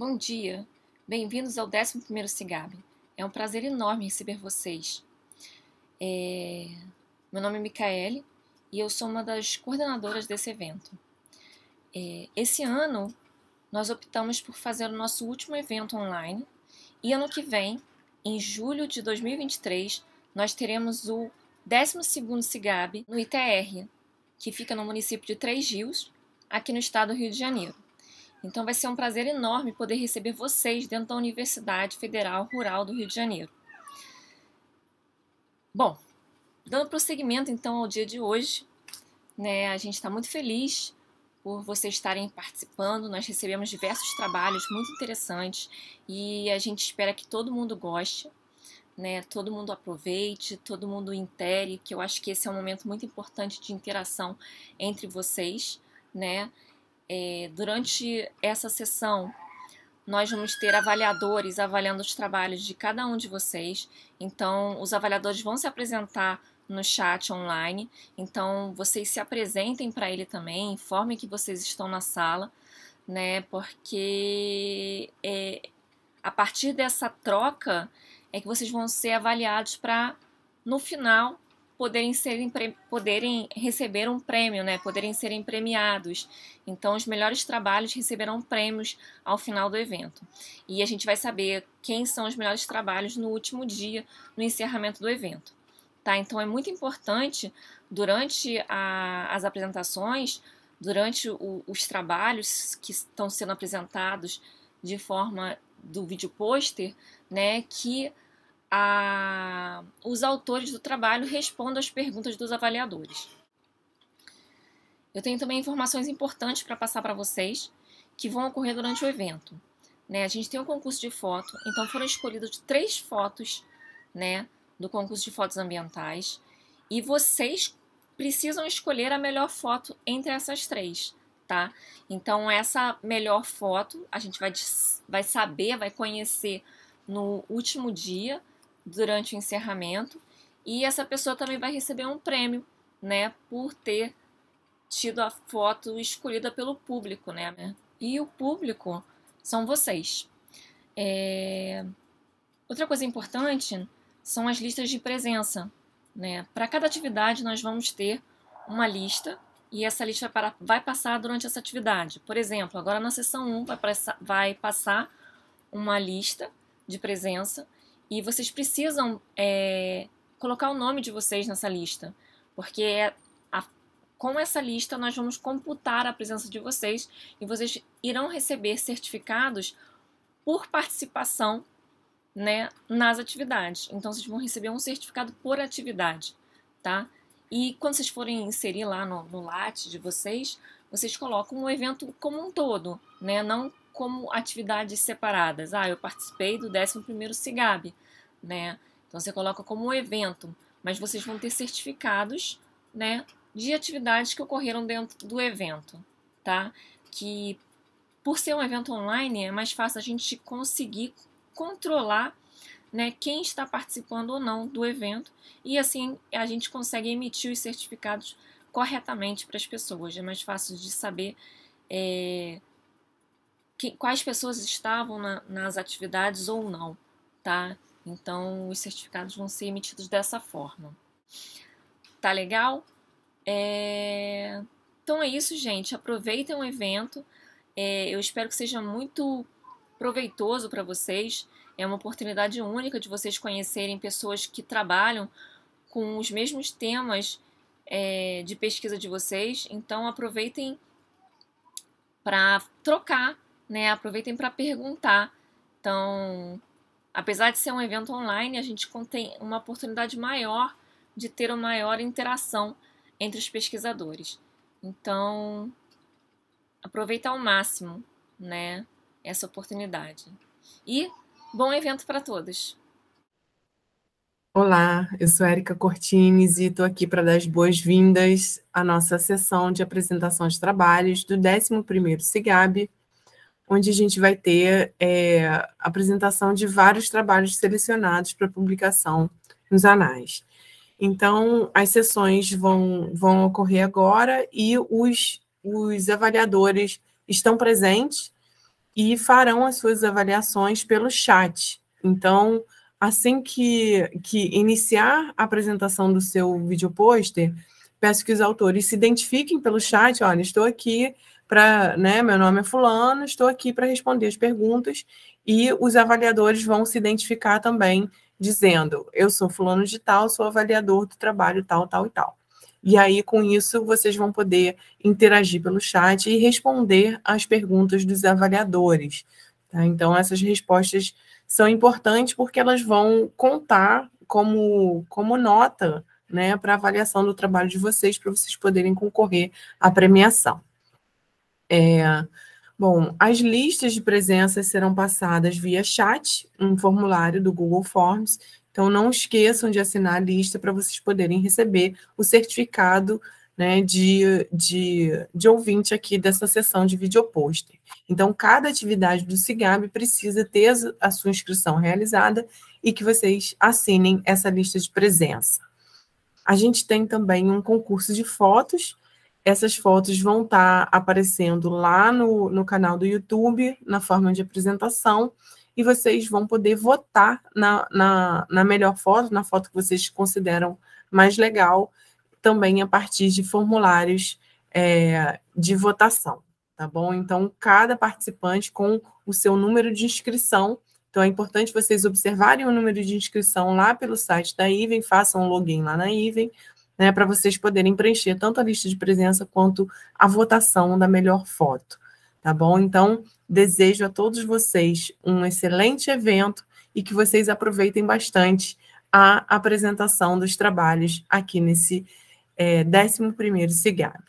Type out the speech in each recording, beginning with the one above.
Bom dia, bem-vindos ao 11º SIGAB. É um prazer enorme receber vocês. Meu nome é Micaele e eu sou uma das coordenadoras desse evento. Esse ano, nós optamos por fazer o nosso último evento online e ano que vem, em julho de 2023, nós teremos o 12º SIGAB no ITR, que fica no município de Três Rios, aqui no estado do Rio de Janeiro. Então vai ser um prazer enorme poder receber vocês dentro da Universidade Federal Rural do Rio de Janeiro. Bom, dando prosseguimento então ao dia de hoje, a gente está muito feliz por vocês estarem participando. Nós recebemos diversos trabalhos muito interessantes e a gente espera que todo mundo goste, todo mundo aproveite, todo mundo intere, que eu acho que esse é um momento muito importante de interação entre vocês, Durante essa sessão, nós vamos ter avaliadores avaliando os trabalhos de cada um de vocês. Então, os avaliadores vão se apresentar no chat online. Então, vocês se apresentem para ele também, informem que vocês estão na sala, Porque a partir dessa troca é que vocês vão ser avaliados para, no final, poderem receber um prêmio, poderem serem premiados. Então, os melhores trabalhos receberão prêmios ao final do evento. E a gente vai saber quem são os melhores trabalhos no último dia, no encerramento do evento. Então, é muito importante, durante as apresentações, durante os trabalhos que estão sendo apresentados de forma do vídeo pôster, que os autores do trabalho respondam às perguntas dos avaliadores. Eu tenho também informações importantes para passar para vocês que vão ocorrer durante o evento. A gente tem um concurso de foto, então foram escolhidas 3 fotos do concurso de fotos ambientais e vocês precisam escolher a melhor foto entre essas 3, tá? Então essa melhor foto a gente vai conhecer no último dia, durante o encerramento, e essa pessoa também vai receber um prêmio, por ter tido a foto escolhida pelo público, E o público são vocês. Outra coisa importante são as listas de presença, Para cada atividade nós vamos ter uma lista e essa lista vai passar durante essa atividade. Por exemplo, agora na sessão 1 vai passar uma lista de presença e vocês precisam colocar o nome de vocês nessa lista, porque com essa lista nós vamos computar a presença de vocês e vocês irão receber certificados por participação nas atividades. Então vocês vão receber um certificado por atividade, tá? E quando vocês forem inserir lá no LAT de vocês colocam o evento como um todo, não como atividades separadas. Eu participei do 11º SIGAB, Então você coloca como um evento, mas vocês vão ter certificados, de atividades que ocorreram dentro do evento, tá? Que por ser um evento online é mais fácil a gente conseguir controlar, quem está participando ou não do evento e assim a gente consegue emitir os certificados corretamente para as pessoas. É mais fácil de saber quais pessoas estavam nas atividades ou não, tá? Então, os certificados vão ser emitidos dessa forma. Tá legal? Então é isso, gente. Aproveitem o evento. Eu espero que seja muito proveitoso para vocês. É uma oportunidade única de vocês conhecerem pessoas que trabalham com os mesmos temas de pesquisa de vocês. Então, aproveitem para trocar, aproveitem para perguntar. Então, apesar de ser um evento online, a gente tem uma oportunidade maior de ter uma maior interação entre os pesquisadores. Então, aproveita ao máximo, essa oportunidade. E bom evento para todos! Olá, eu sou Érica Cortines e estou aqui para dar as boas-vindas à nossa sessão de apresentação de trabalhos do 11º SIGAB, onde a gente vai ter apresentação de vários trabalhos selecionados para publicação nos anais. Então, as sessões vão ocorrer agora e os avaliadores estão presentes e farão as suas avaliações pelo chat. Então, assim que iniciar a apresentação do seu vídeo pôster, peço que os autores se identifiquem pelo chat. Olha, estou aqui para, né, meu nome é fulano, estou aqui para responder as perguntas, e os avaliadores vão se identificar também, dizendo, eu sou fulano de tal, sou avaliador do trabalho tal, tal e tal. E aí, com isso, vocês vão poder interagir pelo chat e responder às perguntas dos avaliadores. Tá? Então, essas respostas são importantes porque elas vão contar como nota, né, para avaliação do trabalho de vocês, para vocês poderem concorrer à premiação. Bom, as listas de presenças serão passadas via chat, um formulário do Google Forms. Então, não esqueçam de assinar a lista para vocês poderem receber o certificado, né, de ouvinte aqui dessa sessão de videopôster. Então, cada atividade do SIGAB precisa ter a sua inscrição realizada e que vocês assinem essa lista de presença. A gente tem também um concurso de fotos. Essas fotos vão estar aparecendo lá no canal do YouTube, na forma de apresentação, e vocês vão poder votar na melhor foto, na foto que vocês consideram mais legal, também a partir de formulários de votação, tá bom? Então, cada participante com o seu número de inscrição. Então, é importante vocês observarem o número de inscrição lá pelo site da Iven, façam um login lá na Iven, né, para vocês poderem preencher tanto a lista de presença quanto a votação da melhor foto, tá bom? Então, desejo a todos vocês um excelente evento e que vocês aproveitem bastante a apresentação dos trabalhos aqui nesse 11º CIGAB.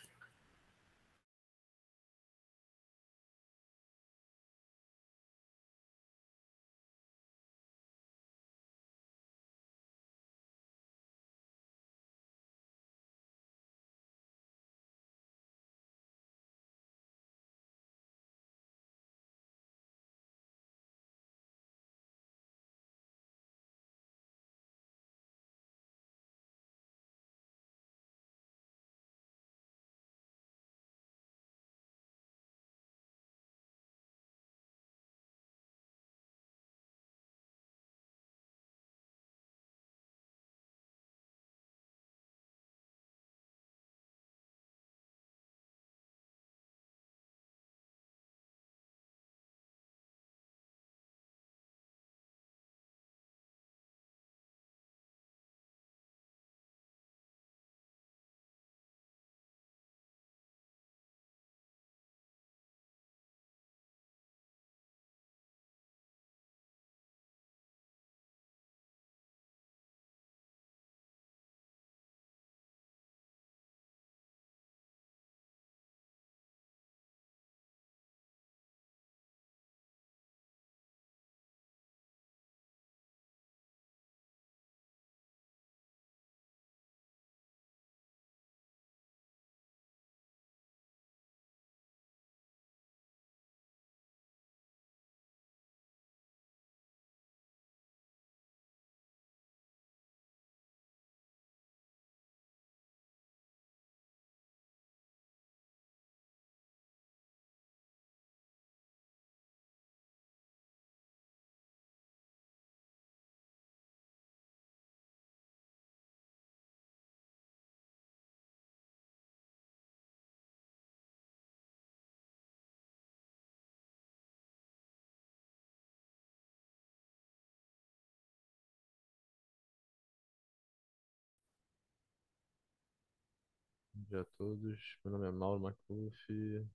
Bom dia a todos. Meu nome é Mauro Macuf,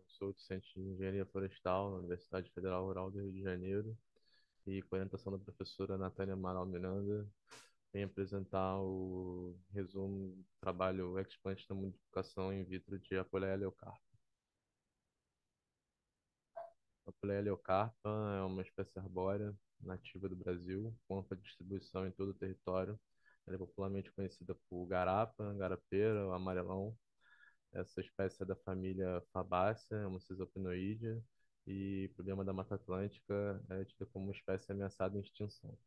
sou docente de Engenharia Florestal na Universidade Federal Rural do Rio de Janeiro e com a orientação da professora Natânia Amaral Miranda, venho apresentar o resumo do trabalho explant da modificação in vitro de Apoleia leucarpa. A Apoleia leucarpa é uma espécie arbórea nativa do Brasil, com ampla distribuição em todo o território. Ela é popularmente conhecida por garapa, garapeira, amarelão. Essa espécie é da família Fabaceae, é uma cisopinoídea, e problema da Mata Atlântica é tida como uma espécie ameaçada em extinção.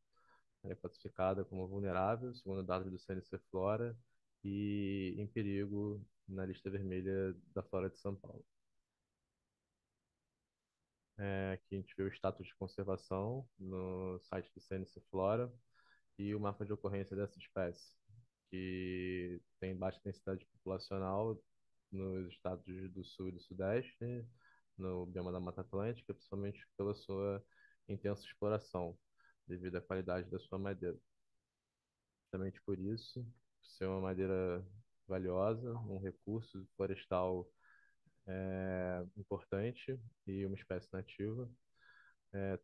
Ela é classificada como vulnerável, segundo dados do CNC Flora, e em perigo na lista vermelha da Flora de São Paulo. Aqui a gente vê o status de conservação no site do CNC Flora e o mapa de ocorrência dessa espécie, que tem baixa densidade populacional nos estados do Sul e do Sudeste, no bioma da Mata Atlântica, principalmente pela sua intensa exploração, devido à qualidade da sua madeira. Justamente por isso, ser uma madeira valiosa, um recurso florestal importante e uma espécie nativa,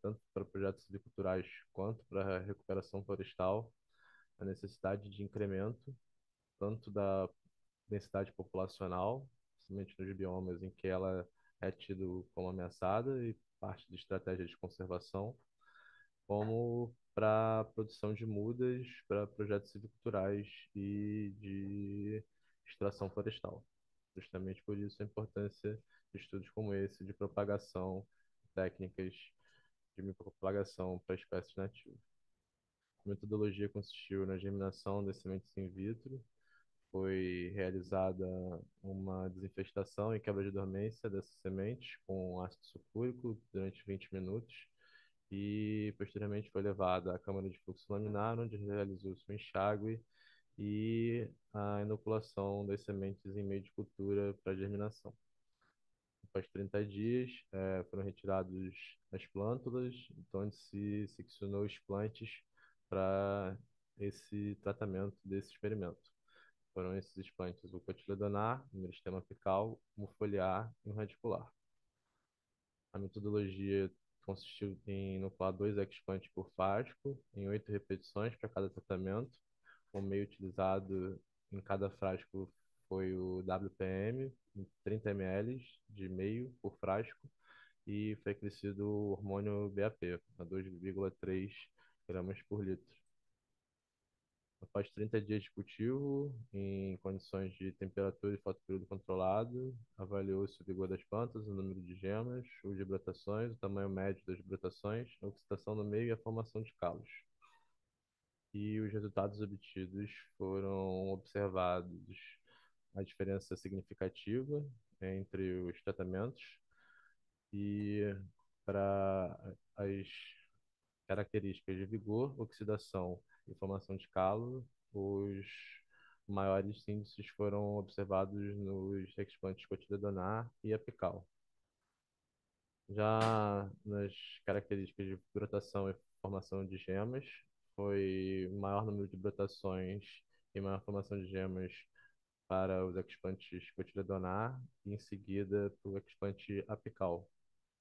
tanto para projetos silviculturais quanto para a recuperação florestal, a necessidade de incremento tanto da densidade populacional, principalmente nos biomas em que ela é tido como ameaçada e parte de estratégia de conservação, como para a produção de mudas para projetos silviculturais e de extração florestal. Justamente por isso a importância de estudos como esse de propagação, técnicas de micropropagação para espécies nativas. A metodologia consistiu na germinação das sementes in vitro. Foi realizada uma desinfestação e quebra de dormência dessas sementes com ácido sulfúrico durante 20 minutos e posteriormente foi levada à câmara de fluxo laminar, onde realizou-se o enxágue e a inoculação das sementes em meio de cultura para germinação. Após 30 dias, foram retirados as plântulas, então onde se seccionou os plantes para esse tratamento desse experimento. Foram esses explantes o cotiledonar, o meristema apical, o foliar e o radicular. A metodologia consistiu em inocular 2 explantes por frasco, em 8 repetições para cada tratamento. O meio utilizado em cada frasco foi o WPM, em 30 ml de meio por frasco, e foi acrescido o hormônio BAP, a 2,3 gramas por litro. Após 30 dias de cultivo, em condições de temperatura e fotoperíodo controlado, avaliou-se o vigor das plantas, o número de gemas, o de brotações, o tamanho médio das brotações, a oxidação no meio e a formação de calos. E os resultados obtidos foram observados a diferença significativa entre os tratamentos e para as características de vigor, oxidação e formação de calo, os maiores índices foram observados nos explantes cotiledonar e apical. Já nas características de brotação e formação de gemas, foi maior número de brotações e maior formação de gemas para os explantes cotiledonar e em seguida para o explante apical,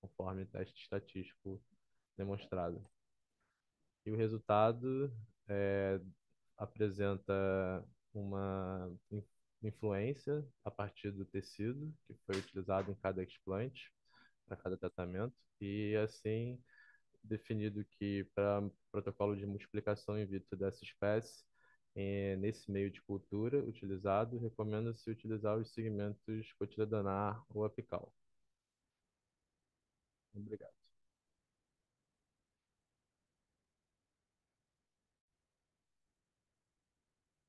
conforme teste estatístico demonstrado. E o resultado apresenta uma influência a partir do tecido que foi utilizado em cada explante, para cada tratamento, e assim definido que para protocolo de multiplicação in vitro dessa espécie, nesse meio de cultura utilizado, recomenda-se utilizar os segmentos cotiledonar ou apical. Obrigado.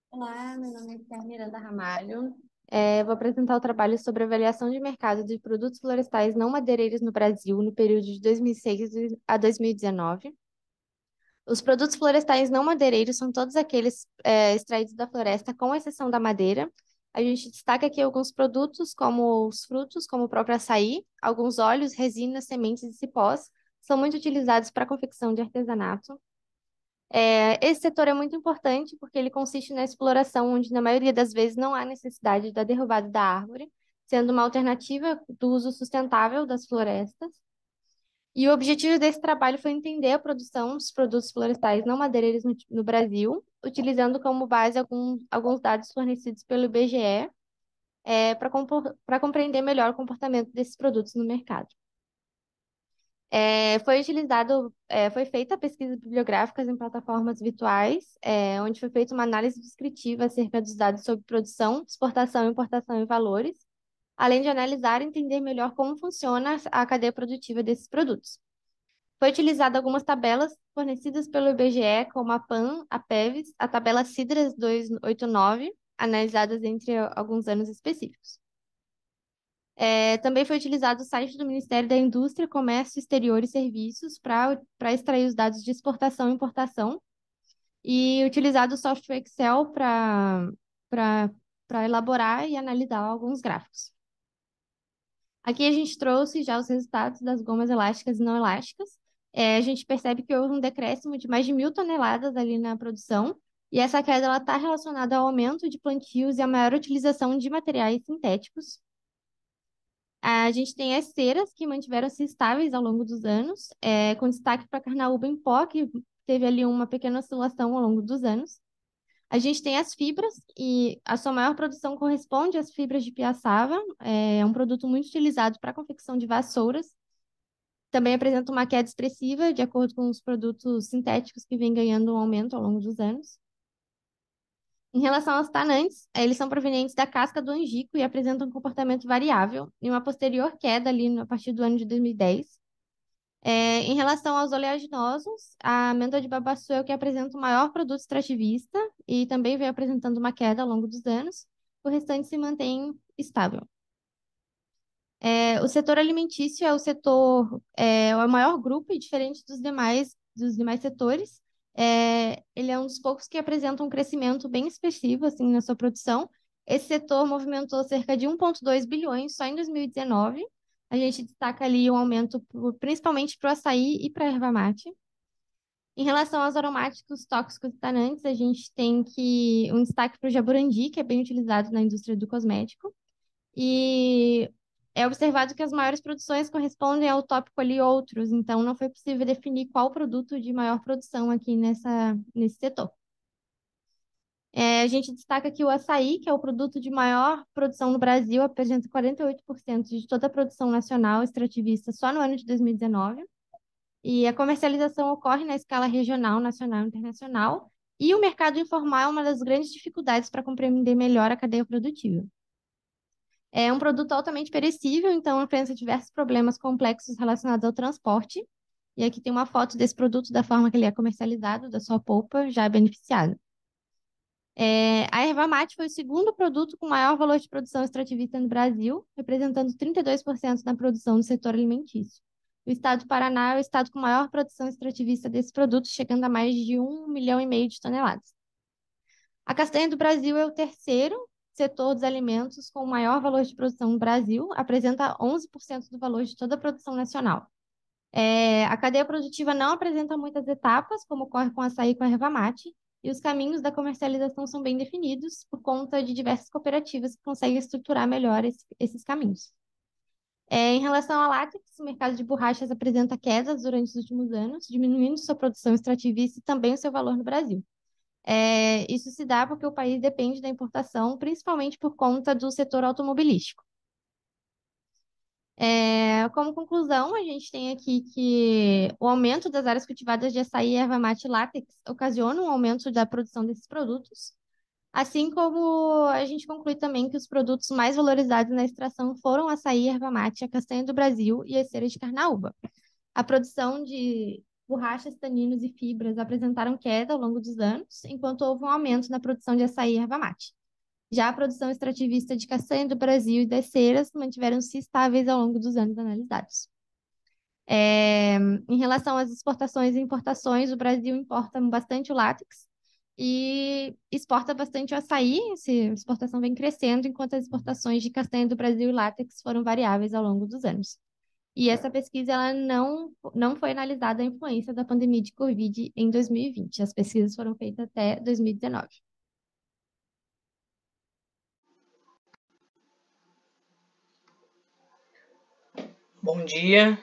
Olá, meu nome é Esther Miranda Ramalho. Vou apresentar o trabalho sobre avaliação de mercado de produtos florestais não madeireiros no Brasil no período de 2006 a 2019. Os produtos florestais não madeireiros são todos aqueles extraídos da floresta, com exceção da madeira. A gente destaca aqui alguns produtos, como os frutos, como o próprio açaí, alguns óleos, resinas, sementes e cipós, são muito utilizados para a confecção de artesanato. Esse setor é muito importante porque ele consiste na exploração, onde na maioria das vezes não há necessidade da derrubada da árvore, sendo uma alternativa do uso sustentável das florestas. E o objetivo desse trabalho foi entender a produção dos produtos florestais não madeireiros no Brasil, utilizando como base alguns dados fornecidos pelo IBGE, para compreender melhor o comportamento desses produtos no mercado. Foi feita pesquisas bibliográficas em plataformas virtuais, onde foi feita uma análise descritiva acerca dos dados sobre produção, exportação, importação e valores, além de analisar e entender melhor como funciona a cadeia produtiva desses produtos. Foi utilizada algumas tabelas fornecidas pelo IBGE, como a PAN, a PEVES, a tabela CIDRAS 289, analisadas entre alguns anos específicos. Também foi utilizado o site do Ministério da Indústria, Comércio Exterior e Serviços para extrair os dados de exportação e importação e utilizado o software Excel para elaborar e analisar alguns gráficos. Aqui a gente trouxe já os resultados das gomas elásticas e não elásticas. A gente percebe que houve um decréscimo de mais de 1.000 toneladas ali na produção, e essa queda está relacionada ao aumento de plantios e à maior utilização de materiais sintéticos. A gente tem as ceras que mantiveram-se estáveis ao longo dos anos, com destaque para a carnaúba em pó, que teve ali uma pequena oscilação ao longo dos anos. A gente tem as fibras, e a sua maior produção corresponde às fibras de piaçava, é um produto muito utilizado para a confecção de vassouras. Também apresenta uma queda expressiva, de acordo com os produtos sintéticos que vêm ganhando um aumento ao longo dos anos. Em relação aos tanantes, eles são provenientes da casca do angico e apresentam um comportamento variável e uma posterior queda ali a partir do ano de 2010. Em relação aos oleaginosos, a amêndoa de babaçu é o que apresenta o maior produto extrativista e também vem apresentando uma queda ao longo dos anos. O restante se mantém estável. O setor alimentício é é o maior grupo e diferente dos demais setores. Ele é um dos poucos que apresenta um crescimento bem expressivo assim, na sua produção. Esse setor movimentou cerca de 1,2 bilhões só em 2019. A gente destaca ali um aumento principalmente para o açaí e para a erva mate. Em relação aos aromáticos tóxicos e tanantes, a gente tem um destaque para o jaburandi, que é bem utilizado na indústria do cosmético. E é observado que as maiores produções correspondem ao tópico ali outros, então não foi possível definir qual produto de maior produção aqui nesse setor. A gente destaca que o açaí, que é o produto de maior produção no Brasil, apresenta 48% de toda a produção nacional extrativista só no ano de 2019. E a comercialização ocorre na escala regional, nacional e internacional. E o mercado informal é uma das grandes dificuldades para compreender melhor a cadeia produtiva. É um produto altamente perecível, então enfrenta diversos problemas complexos relacionados ao transporte. E aqui tem uma foto desse produto, da forma que ele é comercializado, da sua polpa já beneficiada. A erva mate foi o segundo produto com maior valor de produção extrativista no Brasil, representando 32% da produção do setor alimentício. O estado do Paraná é o estado com maior produção extrativista desse produto, chegando a mais de 1,5 milhão de toneladas. A castanha do Brasil é o terceiro setor dos alimentos com maior valor de produção no Brasil, apresenta 11% do valor de toda a produção nacional. A cadeia produtiva não apresenta muitas etapas, como ocorre com açaí e com a erva mate, e os caminhos da comercialização são bem definidos por conta de diversas cooperativas que conseguem estruturar melhor esses caminhos. Em relação ao látex, o mercado de borrachas apresenta quedas durante os últimos anos, diminuindo sua produção extrativista e também o seu valor no Brasil. Isso se dá porque o país depende da importação, principalmente por conta do setor automobilístico. Como conclusão, a gente tem aqui que o aumento das áreas cultivadas de açaí, erva mate e látex ocasiona um aumento da produção desses produtos, assim como a gente conclui também que os produtos mais valorizados na extração foram açaí, erva mate, a castanha do Brasil e as ceras de carnaúba. A produção de borrachas, taninos e fibras apresentaram queda ao longo dos anos, enquanto houve um aumento na produção de açaí e erva mate. Já a produção extrativista de castanha do Brasil e das ceras mantiveram-se estáveis ao longo dos anos analisados. Em relação às exportações e importações, o Brasil importa bastante o látex e exporta bastante o açaí. Essa exportação vem crescendo, enquanto as exportações de castanha do Brasil e látex foram variáveis ao longo dos anos. E essa pesquisa ela não foi analisada a influência da pandemia de Covid em 2020. As pesquisas foram feitas até 2019. Bom dia,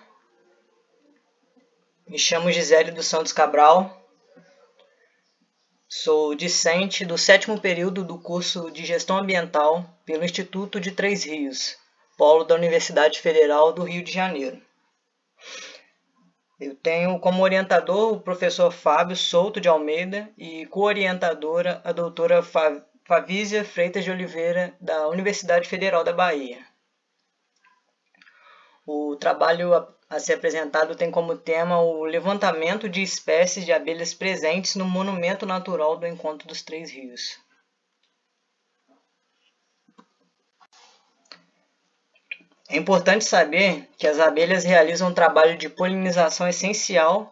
me chamo Gisele dos Santos Cabral, sou discente do 7º período do curso de Gestão Ambiental pelo Instituto de Três Rios, polo da Universidade Federal do Rio de Janeiro. Eu tenho como orientador o professor Fábio Souto de Almeida e co-orientadora a doutora Favísia Freitas de Oliveira, da Universidade Federal da Bahia. O trabalho a ser apresentado tem como tema o levantamento de espécies de abelhas presentes no Monumento Natural do Encontro dos Três Rios. É importante saber que as abelhas realizam um trabalho de polinização essencial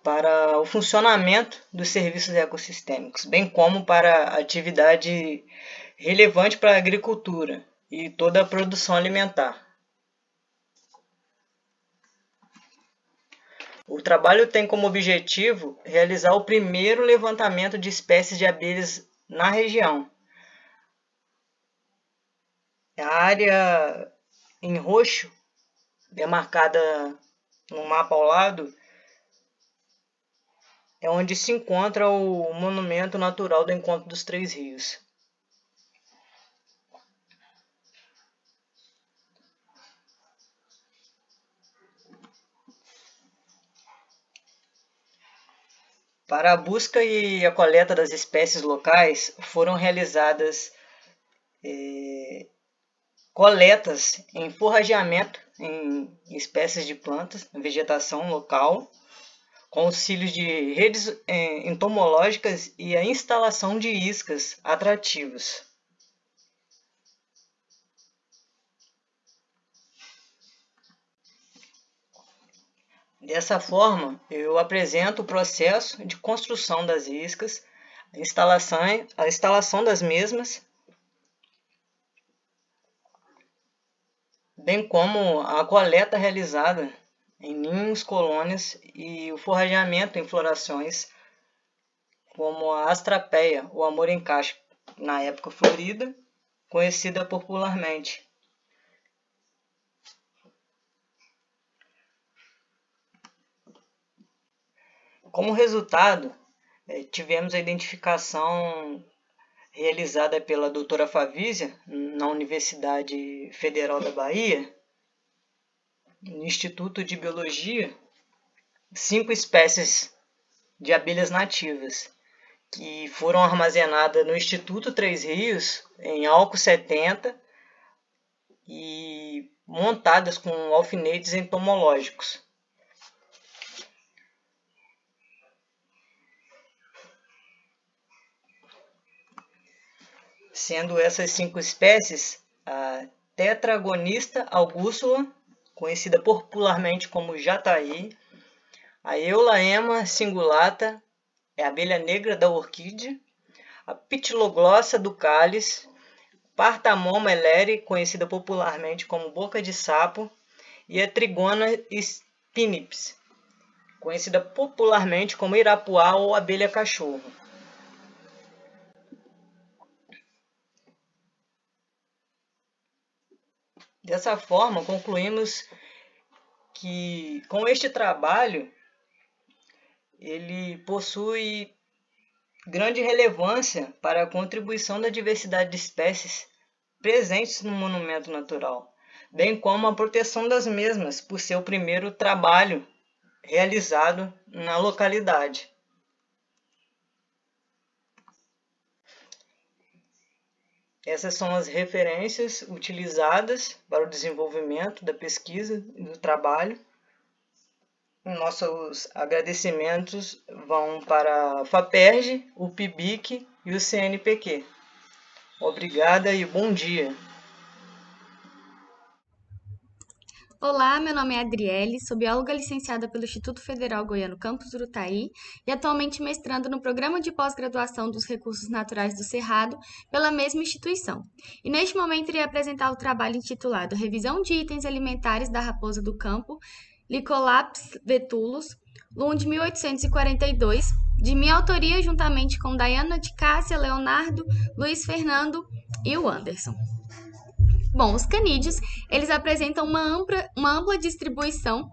para o funcionamento dos serviços ecossistêmicos, bem como para a atividade relevante para a agricultura e toda a produção alimentar. O trabalho tem como objetivo realizar o primeiro levantamento de espécies de abelhas na região. A área em roxo, demarcada no mapa ao lado, é onde se encontra o Monumento Natural do Encontro dos Três Rios. Para a busca e a coleta das espécies locais, foram realizadas coletas em forrageamento em espécies de plantas, vegetação local, com auxílio de redes entomológicas e a instalação de iscas atrativas. Dessa forma, eu apresento o processo de construção das iscas, a instalação das mesmas, bem como a coleta realizada em ninhos, colônias e o forrageamento em florações, como a astrapeia, o amor em caixa, na época florida, conhecida popularmente. Como resultado, tivemos a identificação realizada pela doutora Favísia, na Universidade Federal da Bahia, no Instituto de Biologia, 5 espécies de abelhas nativas, que foram armazenadas no Instituto Três Rios, em álcool 70, e montadas com alfinetes entomológicos. Sendo essas 5 espécies a Tetragonista augustula, conhecida popularmente como jataí, a Eulaema cingulata, é a abelha negra da orquídea, a Pitiloglossa do cálice, Partamon meleri, conhecida popularmente como boca de sapo, e a Trigona spinips, conhecida popularmente como irapuá ou abelha cachorro. Dessa forma, concluímos que com este trabalho ele possui grande relevância para a contribuição da diversidade de espécies presentes no monumento natural, bem como a proteção das mesmas, por ser o primeiro trabalho realizado na localidade. Essas são as referências utilizadas para o desenvolvimento da pesquisa e do trabalho. Nossos agradecimentos vão para a FAPERJ, o PIBIC e o CNPq. Obrigada e bom dia. Olá, meu nome é Adriele, sou bióloga licenciada pelo Instituto Federal Goiano Campus Urutaí e atualmente mestrando no Programa de Pós-Graduação dos Recursos Naturais do Cerrado pela mesma instituição. E neste momento irei apresentar o trabalho intitulado Revisão de Itens Alimentares da Raposa do Campo, Licolaps vetulus, Lund 1842, de minha autoria juntamente com Dayana de Cássia, Leonardo, Luiz Fernando e o Anderson. Bom, os canídeos, eles apresentam uma ampla distribuição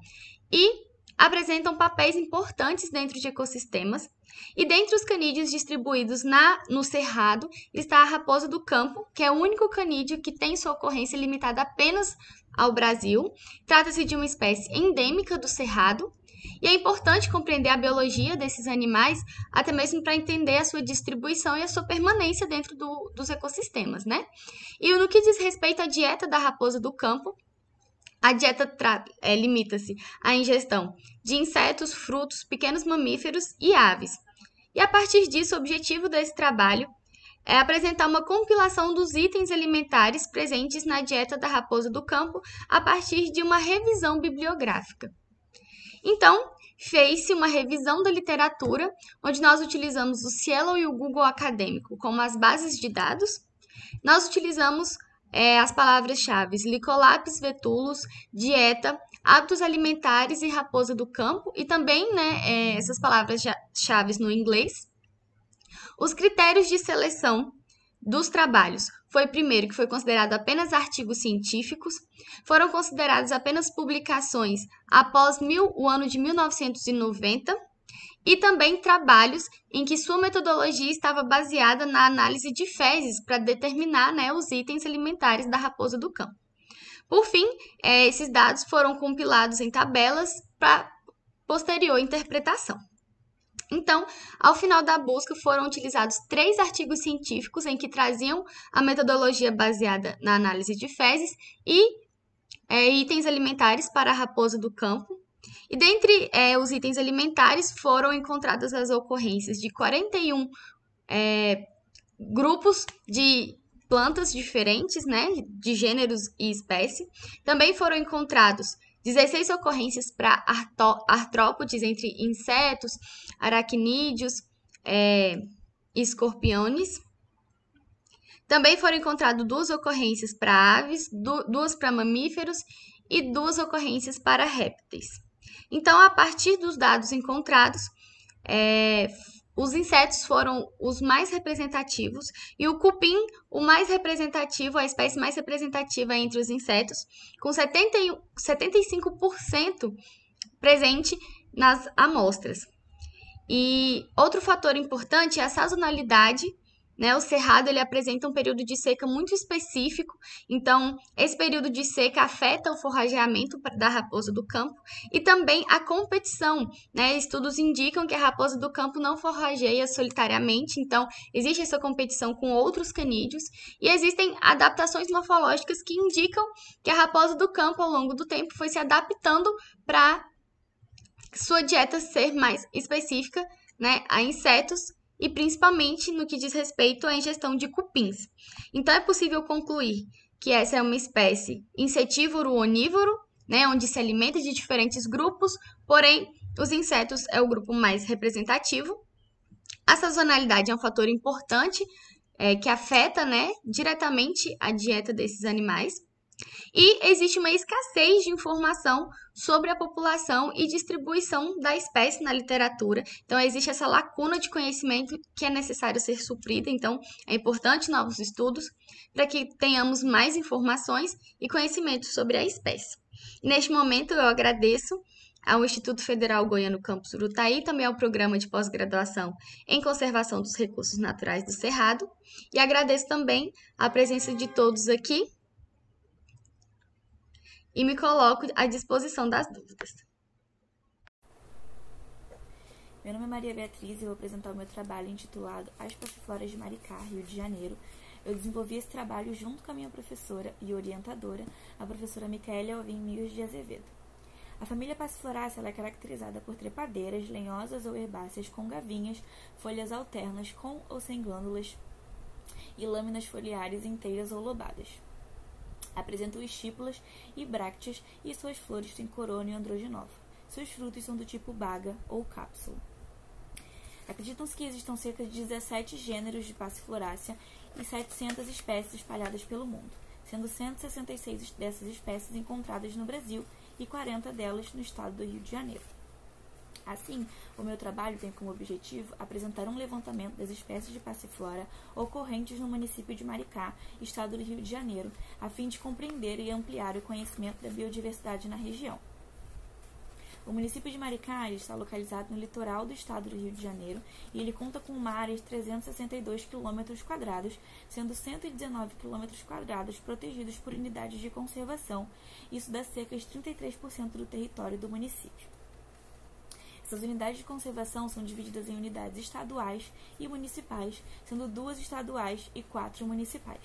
e apresentam papéis importantes dentro de ecossistemas. E dentre os canídeos distribuídos no Cerrado está a raposa do campo, que é o único canídeo que tem sua ocorrência limitada apenas ao Brasil. Trata-se de uma espécie endêmica do Cerrado. E é importante compreender a biologia desses animais, até mesmo para entender a sua distribuição e a sua permanência dentro dos ecossistemas, né? E no que diz respeito à dieta da raposa do campo, a dieta limita-se à ingestão de insetos, frutos, pequenos mamíferos e aves. E a partir disso, o objetivo desse trabalho é apresentar uma compilação dos itens alimentares presentes na dieta da raposa do campo a partir de uma revisão bibliográfica. Então, fez-se uma revisão da literatura, onde nós utilizamos o Cielo e o Google Acadêmico como as bases de dados. Nós utilizamos as palavras-chave Licolapis vetulus, dieta, hábitos alimentares e raposa do campo, e também essas palavras-chave no inglês. Os critérios de seleção dos trabalhos foi primeiro que foi considerado apenas artigos científicos, foram considerados apenas publicações após o ano de 1990 e também trabalhos em que sua metodologia estava baseada na análise de fezes para determinar os itens alimentares da raposa do campo. Por fim, esses dados foram compilados em tabelas para posterior interpretação. Então, ao final da busca, foram utilizados 3 artigos científicos em que traziam a metodologia baseada na análise de fezes e itens alimentares para a raposa do campo. E dentre os itens alimentares foram encontradas as ocorrências de 41 grupos de plantas diferentes, de gêneros e espécie. Também foram encontrados 16 ocorrências para artrópodes, entre insetos, aracnídeos e escorpiões. Também foram encontradas 2 ocorrências para aves, 2 para mamíferos e 2 ocorrências para répteis. Então, a partir dos dados encontrados, os insetos foram os mais representativos e o cupim, o mais representativo, a espécie mais representativa entre os insetos, com 75% presente nas amostras. E outro fator importante é a sazonalidade. O cerrado ele apresenta um período de seca muito específico, então esse período de seca afeta o forrageamento da raposa do campo e também a competição. Estudos indicam que a raposa do campo não forrageia solitariamente, então existe essa competição com outros canídeos e existem adaptações morfológicas que indicam que a raposa do campo, ao longo do tempo, foi se adaptando para sua dieta ser mais específica a insetos, e principalmente no que diz respeito à ingestão de cupins. Então, é possível concluir que essa é uma espécie insetívoro-onívoro, onde se alimenta de diferentes grupos, porém, os insetos é o grupo mais representativo. A sazonalidade é um fator importante que afeta diretamente a dieta desses animais. E existe uma escassez de informação sobre a população e distribuição da espécie na literatura. Então, existe essa lacuna de conhecimento que é necessário ser suprida. Então, é importante novos estudos para que tenhamos mais informações e conhecimento sobre a espécie. Neste momento, eu agradeço ao Instituto Federal Goiano Campus Urutaí, também ao Programa de Pós-Graduação em Conservação dos Recursos Naturais do Cerrado. E agradeço também a presença de todos aqui. E me coloco à disposição das dúvidas. Meu nome é Maria Beatriz e eu vou apresentar o meu trabalho intitulado As Passifloras de Maricá, Rio de Janeiro. Eu desenvolvi esse trabalho junto com a minha professora e orientadora, a professora Micaela Alvim Migos de Azevedo. A família Passiflorácea é caracterizada por trepadeiras, lenhosas ou herbáceas com gavinhas, folhas alternas com ou sem glândulas e lâminas foliares inteiras ou lobadas. Apresentam estípulas e brácteas e suas flores têm coroa e androginova. Seus frutos são do tipo baga ou cápsula. Acreditam-se que existam cerca de 17 gêneros de Passiflorácea e 700 espécies espalhadas pelo mundo, sendo 166 dessas espécies encontradas no Brasil e 40 delas no estado do Rio de Janeiro. Assim, o meu trabalho tem como objetivo apresentar um levantamento das espécies de passiflora ocorrentes no município de Maricá, estado do Rio de Janeiro, a fim de compreender e ampliar o conhecimento da biodiversidade na região. O município de Maricá está localizado no litoral do estado do Rio de Janeiro e ele conta com uma área de 362 km², sendo 119 km² protegidos por unidades de conservação. Isso dá cerca de 33% do território do município. Essas unidades de conservação são divididas em unidades estaduais e municipais, sendo 2 estaduais e 4 municipais.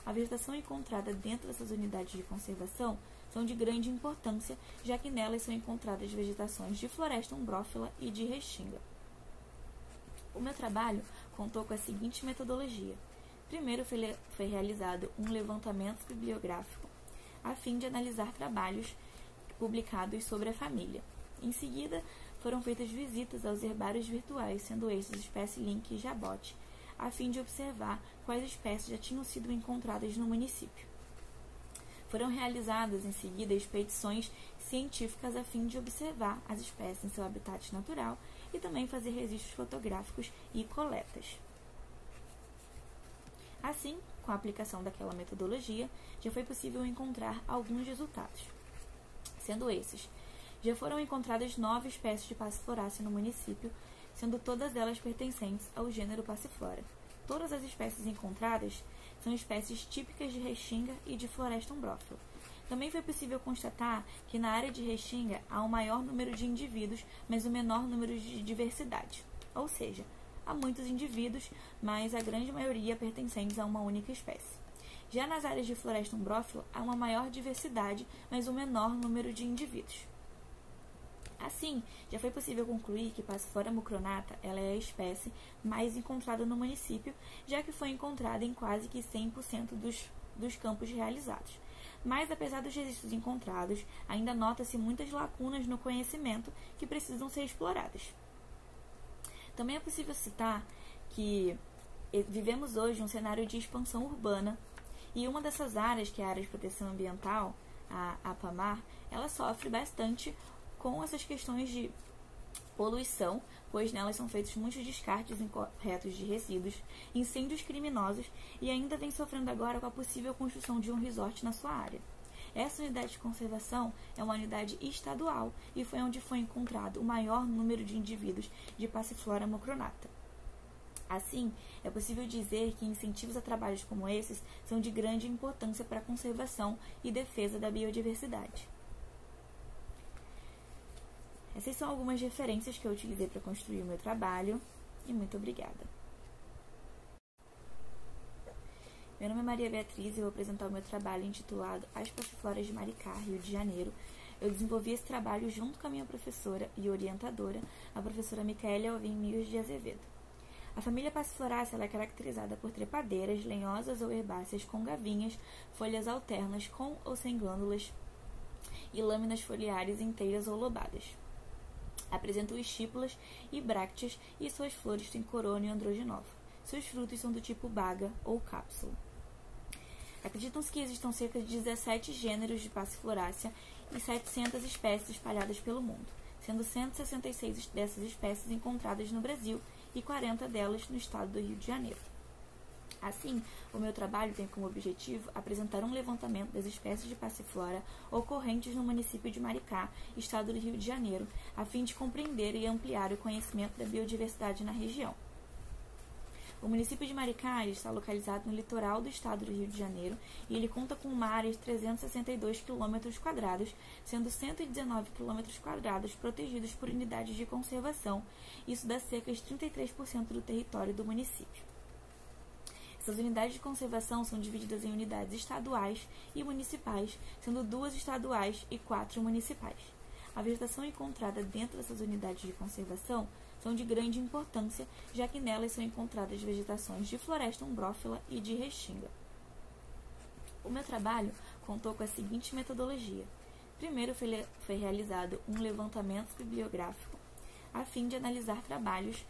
A vegetação encontrada dentro dessas unidades de conservação são de grande importância, já que nelas são encontradas vegetações de floresta umbrófila e de restinga. O meu trabalho contou com a seguinte metodologia. Primeiro foi realizado um levantamento bibliográfico a fim de analisar trabalhos publicados sobre a família. Em seguida, foram feitas visitas aos herbários virtuais, sendo estes Espécie Link e Jabote, a fim de observar quais espécies já tinham sido encontradas no município. Foram realizadas em seguida expedições científicas a fim de observar as espécies em seu habitat natural e também fazer registros fotográficos e coletas. Assim, com a aplicação daquela metodologia, já foi possível encontrar alguns resultados. Sendo esses, já foram encontradas 9 espécies de Passifloracea no município, sendo todas elas pertencentes ao gênero Passiflora. Todas as espécies encontradas são espécies típicas de Restinga e de Floresta umbrófila. Também foi possível constatar que na área de Restinga há um maior número de indivíduos, mas um menor número de diversidade. Ou seja, há muitos indivíduos, mas a grande maioria pertencentes a uma única espécie. Já nas áreas de Floresta umbrófila há uma maior diversidade, mas um menor número de indivíduos. Assim, já foi possível concluir que Passiflora mucronata ela é a espécie mais encontrada no município, já que foi encontrada em quase que 100% dos campos realizados. Mas, apesar dos registros encontrados, ainda nota-se muitas lacunas no conhecimento que precisam ser exploradas. Também é possível citar que vivemos hoje um cenário de expansão urbana e uma dessas áreas, que é a área de proteção ambiental, a APAMAR, ela sofre bastante com essas questões de poluição, pois nelas são feitos muitos descartes incorretos de resíduos, incêndios criminosos e ainda vem sofrendo agora com a possível construção de um resort na sua área. Essa unidade de conservação é uma unidade estadual e foi onde foi encontrado o maior número de indivíduos de Passiflora mucronata. Assim, é possível dizer que incentivos a trabalhos como esses são de grande importância para a conservação e defesa da biodiversidade. Essas são algumas referências que eu utilizei para construir o meu trabalho e muito obrigada. Meu nome é Maria Beatriz e eu vou apresentar o meu trabalho intitulado As Passifloras de Maricá, Rio de Janeiro. Eu desenvolvi esse trabalho junto com a minha professora e orientadora, a professora Micaela Alvim Migos de Azevedo. A família Passifloracea é caracterizada por trepadeiras, lenhosas ou herbáceas com gavinhas, folhas alternas com ou sem glândulas e lâminas foliares inteiras ou lobadas. Apresentam estípulas e brácteas e suas flores têm coroa e androginova. Seus frutos são do tipo baga ou cápsula. Acreditam-se que existam cerca de 17 gêneros de Passifloracea e 700 espécies espalhadas pelo mundo, sendo 166 dessas espécies encontradas no Brasil e 40 delas no estado do Rio de Janeiro. Assim, o meu trabalho tem como objetivo apresentar um levantamento das espécies de Passiflora ocorrentes no município de Maricá, estado do Rio de Janeiro, a fim de compreender e ampliar o conhecimento da biodiversidade na região. O município de Maricá está localizado no litoral do estado do Rio de Janeiro e ele conta com uma área de 362 km², sendo 119 km² protegidos por unidades de conservação. Isso dá cerca de 33% do território do município. Essas unidades de conservação são divididas em unidades estaduais e municipais, sendo 2 estaduais e 4 municipais. A vegetação encontrada dentro dessas unidades de conservação são de grande importância, já que nelas são encontradas vegetações de floresta umbrófila e de restinga. O meu trabalho contou com a seguinte metodologia. Primeiro foi realizado um levantamento bibliográfico a fim de analisar trabalhos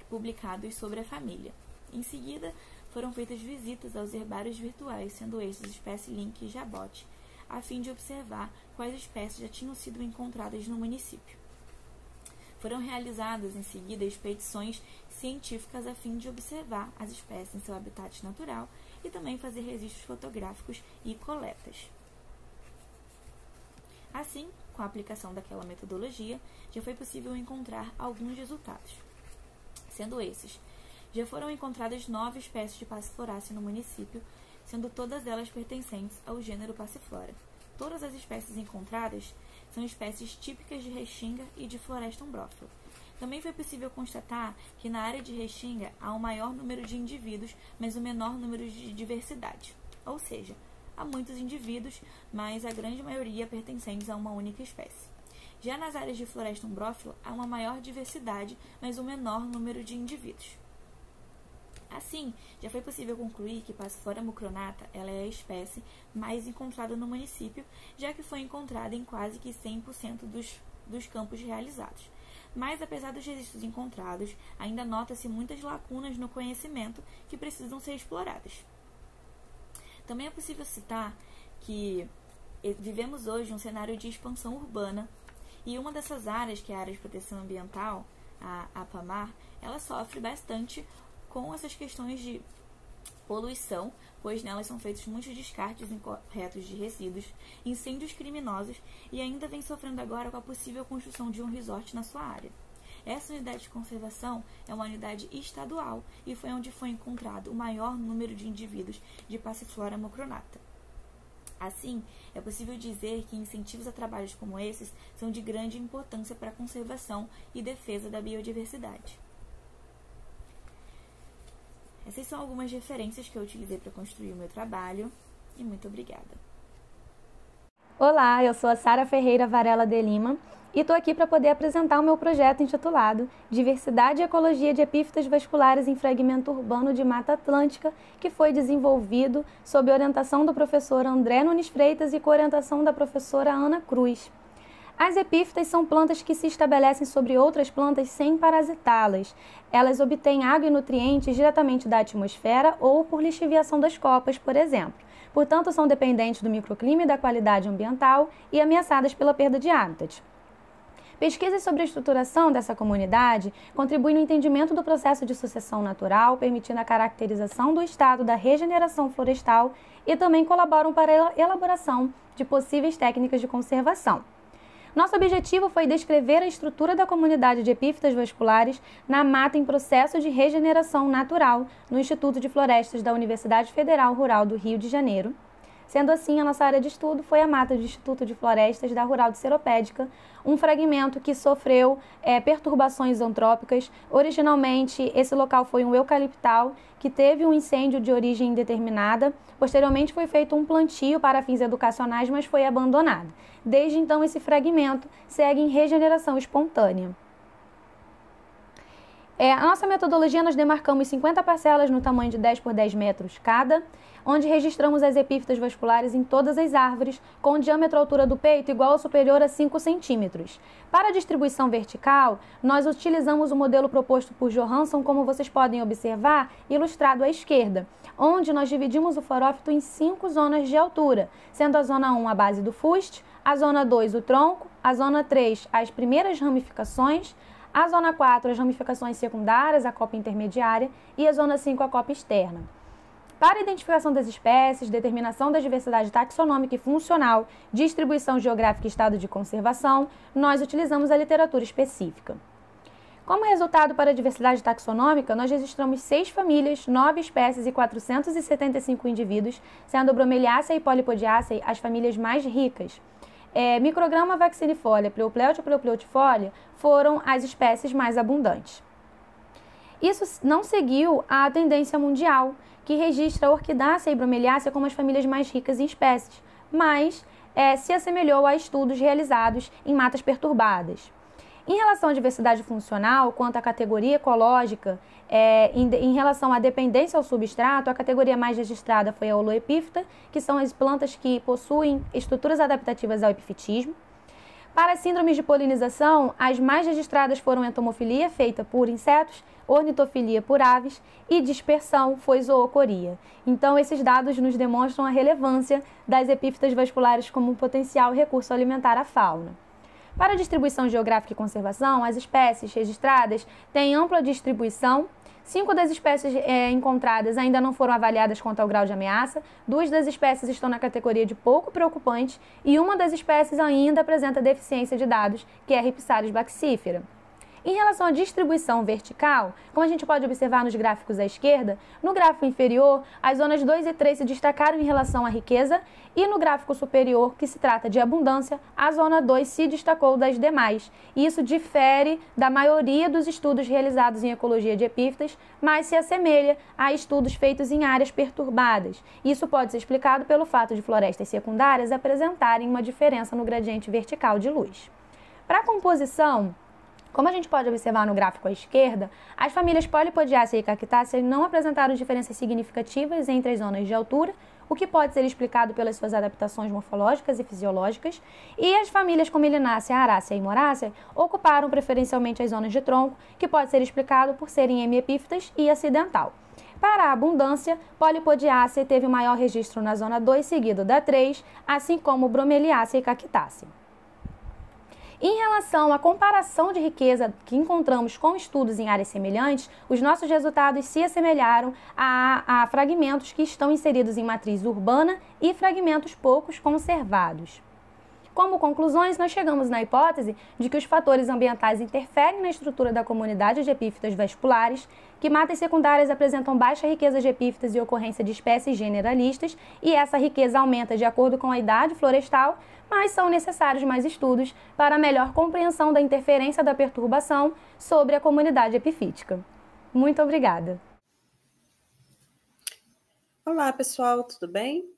publicados sobre a família. Em seguida, foram feitas visitas aos herbários virtuais, sendo estes Espécie Link e Jabote, a fim de observar quais espécies já tinham sido encontradas no município. Foram realizadas em seguida expedições científicas a fim de observar as espécies em seu habitat natural e também fazer registros fotográficos e coletas. Assim, com a aplicação daquela metodologia, já foi possível encontrar alguns resultados. Sendo esses, já foram encontradas 9 espécies de Passifloracea no município, sendo todas elas pertencentes ao gênero Passiflora. Todas as espécies encontradas são espécies típicas de Restinga e de Floresta umbrófila. Também foi possível constatar que na área de Restinga há um maior número de indivíduos, mas um menor número de diversidade. Ou seja, há muitos indivíduos, mas a grande maioria pertencentes a uma única espécie. Já nas áreas de Floresta umbrófila há uma maior diversidade, mas um menor número de indivíduos. Assim, já foi possível concluir que Passiflora mucronata ela é a espécie mais encontrada no município, já que foi encontrada em quase que 100% dos campos realizados. Mas, apesar dos registros encontrados, ainda nota-se muitas lacunas no conhecimento que precisam ser exploradas. Também é possível citar que vivemos hoje um cenário de expansão urbana, e uma dessas áreas, que é a área de proteção ambiental, a APAMAR, ela sofre bastante com essas questões de poluição, pois nelas são feitos muitos descartes incorretos de resíduos, incêndios criminosos e ainda vem sofrendo agora com a possível construção de um resort na sua área. Essa unidade de conservação é uma unidade estadual e foi onde foi encontrado o maior número de indivíduos de Passiflora mucronata. Assim, é possível dizer que incentivos a trabalhos como esses são de grande importância para a conservação e defesa da biodiversidade. Essas são algumas referências que eu utilizei para construir o meu trabalho, e muito obrigada. Olá, eu sou a Sara Ferreira Varela de Lima e estou aqui para poder apresentar o meu projeto intitulado Diversidade e Ecologia de Epífitas Vasculares em Fragmento Urbano de Mata Atlântica, que foi desenvolvido sob orientação do professor André Nunes Freitas e com orientação da professora Ana Cruz. As epífitas são plantas que se estabelecem sobre outras plantas sem parasitá-las. Elas obtêm água e nutrientes diretamente da atmosfera ou por lixiviação das copas, por exemplo. Portanto, são dependentes do microclima e da qualidade ambiental e ameaçadas pela perda de hábitat. Pesquisas sobre a estruturação dessa comunidade contribuem no entendimento do processo de sucessão natural, permitindo a caracterização do estado da regeneração florestal e também colaboram para a elaboração de possíveis técnicas de conservação. Nosso objetivo foi descrever a estrutura da comunidade de epífitas vasculares na mata em processo de regeneração natural no Instituto de Florestas da Universidade Federal Rural do Rio de Janeiro. Sendo assim, a nossa área de estudo foi a mata do Instituto de Florestas da Rural de Seropédica, um fragmento que sofreu perturbações antrópicas. Originalmente, esse local foi um eucaliptal que teve um incêndio de origem indeterminada. Posteriormente, foi feito um plantio para fins educacionais, mas foi abandonado. Desde então, esse fragmento segue em regeneração espontânea. A nossa metodologia, nós demarcamos 50 parcelas no tamanho de 10 por 10 metros cada, onde registramos as epífitas vasculares em todas as árvores, com o diâmetro à altura do peito igual ou superior a 5 centímetros. Para a distribuição vertical, nós utilizamos o modelo proposto por Johansson, como vocês podem observar, ilustrado à esquerda, onde nós dividimos o florófito em 5 zonas de altura, sendo a zona 1 a base do fuste, a zona 2 o tronco, a zona 3 as primeiras ramificações, a zona 4 as ramificações secundárias, a copa intermediária, e a zona 5 a copa externa. Para a identificação das espécies, determinação da diversidade taxonômica e funcional, distribuição geográfica e estado de conservação, nós utilizamos a literatura específica. Como resultado para a diversidade taxonômica, nós registramos 6 famílias, 9 espécies e 475 indivíduos, sendo Bromeliaceae e Polypodiaceae as famílias mais ricas. Micrograma vaccinifolia, Pleopleute e Pleopleutifolia foram as espécies mais abundantes. Isso não seguiu a tendência mundial, que registra a Orquidácea e Bromeliácea como as famílias mais ricas em espécies, mas se assemelhou a estudos realizados em matas perturbadas. Em relação à diversidade funcional, quanto à categoria ecológica, em relação à dependência ao substrato, a categoria mais registrada foi a holoepífita, que são as plantas que possuem estruturas adaptativas ao epifitismo. Para as síndromes de polinização, as mais registradas foram entomofilia, feita por insetos, ornitofilia por aves e dispersão foi zoocoria. Então, esses dados nos demonstram a relevância das epífitas vasculares como um potencial recurso alimentar à fauna. Para a distribuição geográfica e conservação, as espécies registradas têm ampla distribuição. 5 das espécies encontradas ainda não foram avaliadas quanto ao grau de ameaça, 2 das espécies estão na categoria de pouco preocupante e uma das espécies ainda apresenta deficiência de dados, que é a Rhipsalis baxífera. Em relação à distribuição vertical, como a gente pode observar nos gráficos à esquerda, no gráfico inferior, as zonas 2 e 3 se destacaram em relação à riqueza e no gráfico superior, que se trata de abundância, a zona 2 se destacou das demais. Isso difere da maioria dos estudos realizados em ecologia de epífitas, mas se assemelha a estudos feitos em áreas perturbadas. Isso pode ser explicado pelo fato de florestas secundárias apresentarem uma diferença no gradiente vertical de luz. Para a composição Como a gente pode observar no gráfico à esquerda, as famílias Polypodiaceae e Cactaceae não apresentaram diferenças significativas entre as zonas de altura, o que pode ser explicado pelas suas adaptações morfológicas e fisiológicas, e as famílias como Melinácea, Arácea e Morácea ocuparam preferencialmente as zonas de tronco, que pode ser explicado por serem hemiepífitas e acidental. Para a abundância, Polypodiaceae teve o maior registro na zona 2, seguido da 3, assim como Bromeliaceae e Cactaceae. Em relação à comparação de riqueza que encontramos com estudos em áreas semelhantes, os nossos resultados se assemelharam a fragmentos que estão inseridos em matriz urbana e fragmentos poucos conservados. Como conclusões, nós chegamos na hipótese de que os fatores ambientais interferem na estrutura da comunidade de epífitas vasculares, que matas secundárias apresentam baixa riqueza de epífitas e ocorrência de espécies generalistas, e essa riqueza aumenta de acordo com a idade florestal, mas são necessários mais estudos para a melhor compreensão da interferência da perturbação sobre a comunidade epifítica. Muito obrigada. Olá, pessoal, tudo bem?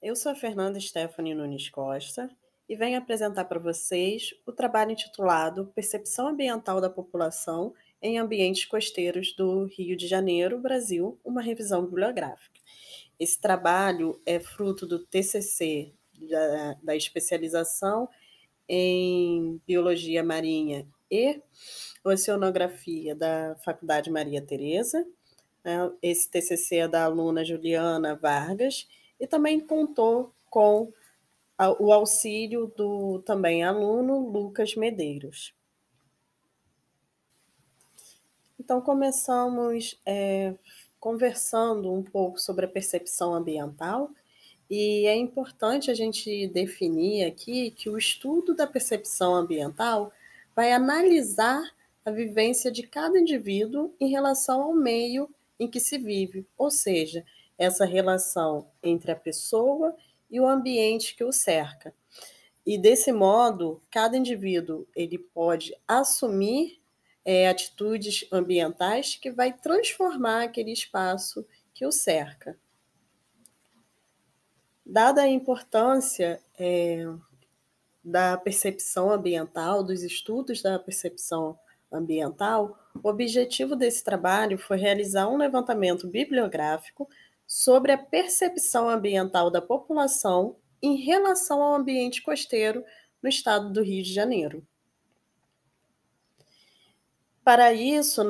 Eu sou a Fernanda Stephanie Nunes Costa e venho apresentar para vocês o trabalho intitulado Percepção Ambiental da População em Ambientes Costeiros do Rio de Janeiro, Brasil, uma revisão bibliográfica. Esse trabalho é fruto do TCC da especialização em Biologia Marinha e Oceanografia da Faculdade Maria Tereza. Esse TCC é da aluna Juliana Vargas e também contou com o auxílio do também aluno Lucas Medeiros. Então, começamos conversando um pouco sobre a percepção ambiental, e é importante a gente definir aqui que o estudo da percepção ambiental vai analisar a vivência de cada indivíduo em relação ao meio em que se vive, ou seja, essa relação entre a pessoa e o ambiente que o cerca. E desse modo, cada indivíduo ele pode assumir atitudes ambientais que vai transformar aquele espaço que o cerca. Dada a importância da percepção ambiental, dos estudos da percepção ambiental, o objetivo desse trabalho foi realizar um levantamento bibliográfico sobre a percepção ambiental da população em relação ao ambiente costeiro no estado do Rio de Janeiro. Para isso,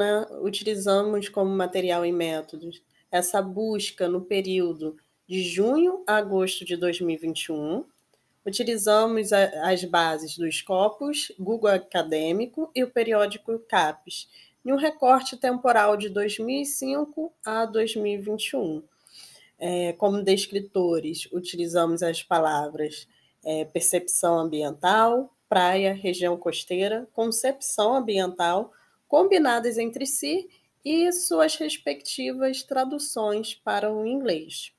utilizamos como material e métodos essa busca no período de junho a agosto de 2021. Utilizamos as bases do Scopus, Google Acadêmico e o periódico CAPES, em um recorte temporal de 2005 a 2021. Como descritores, utilizamos as palavras percepção ambiental, praia, região costeira, concepção ambiental, combinadas entre si e suas respectivas traduções para o inglês.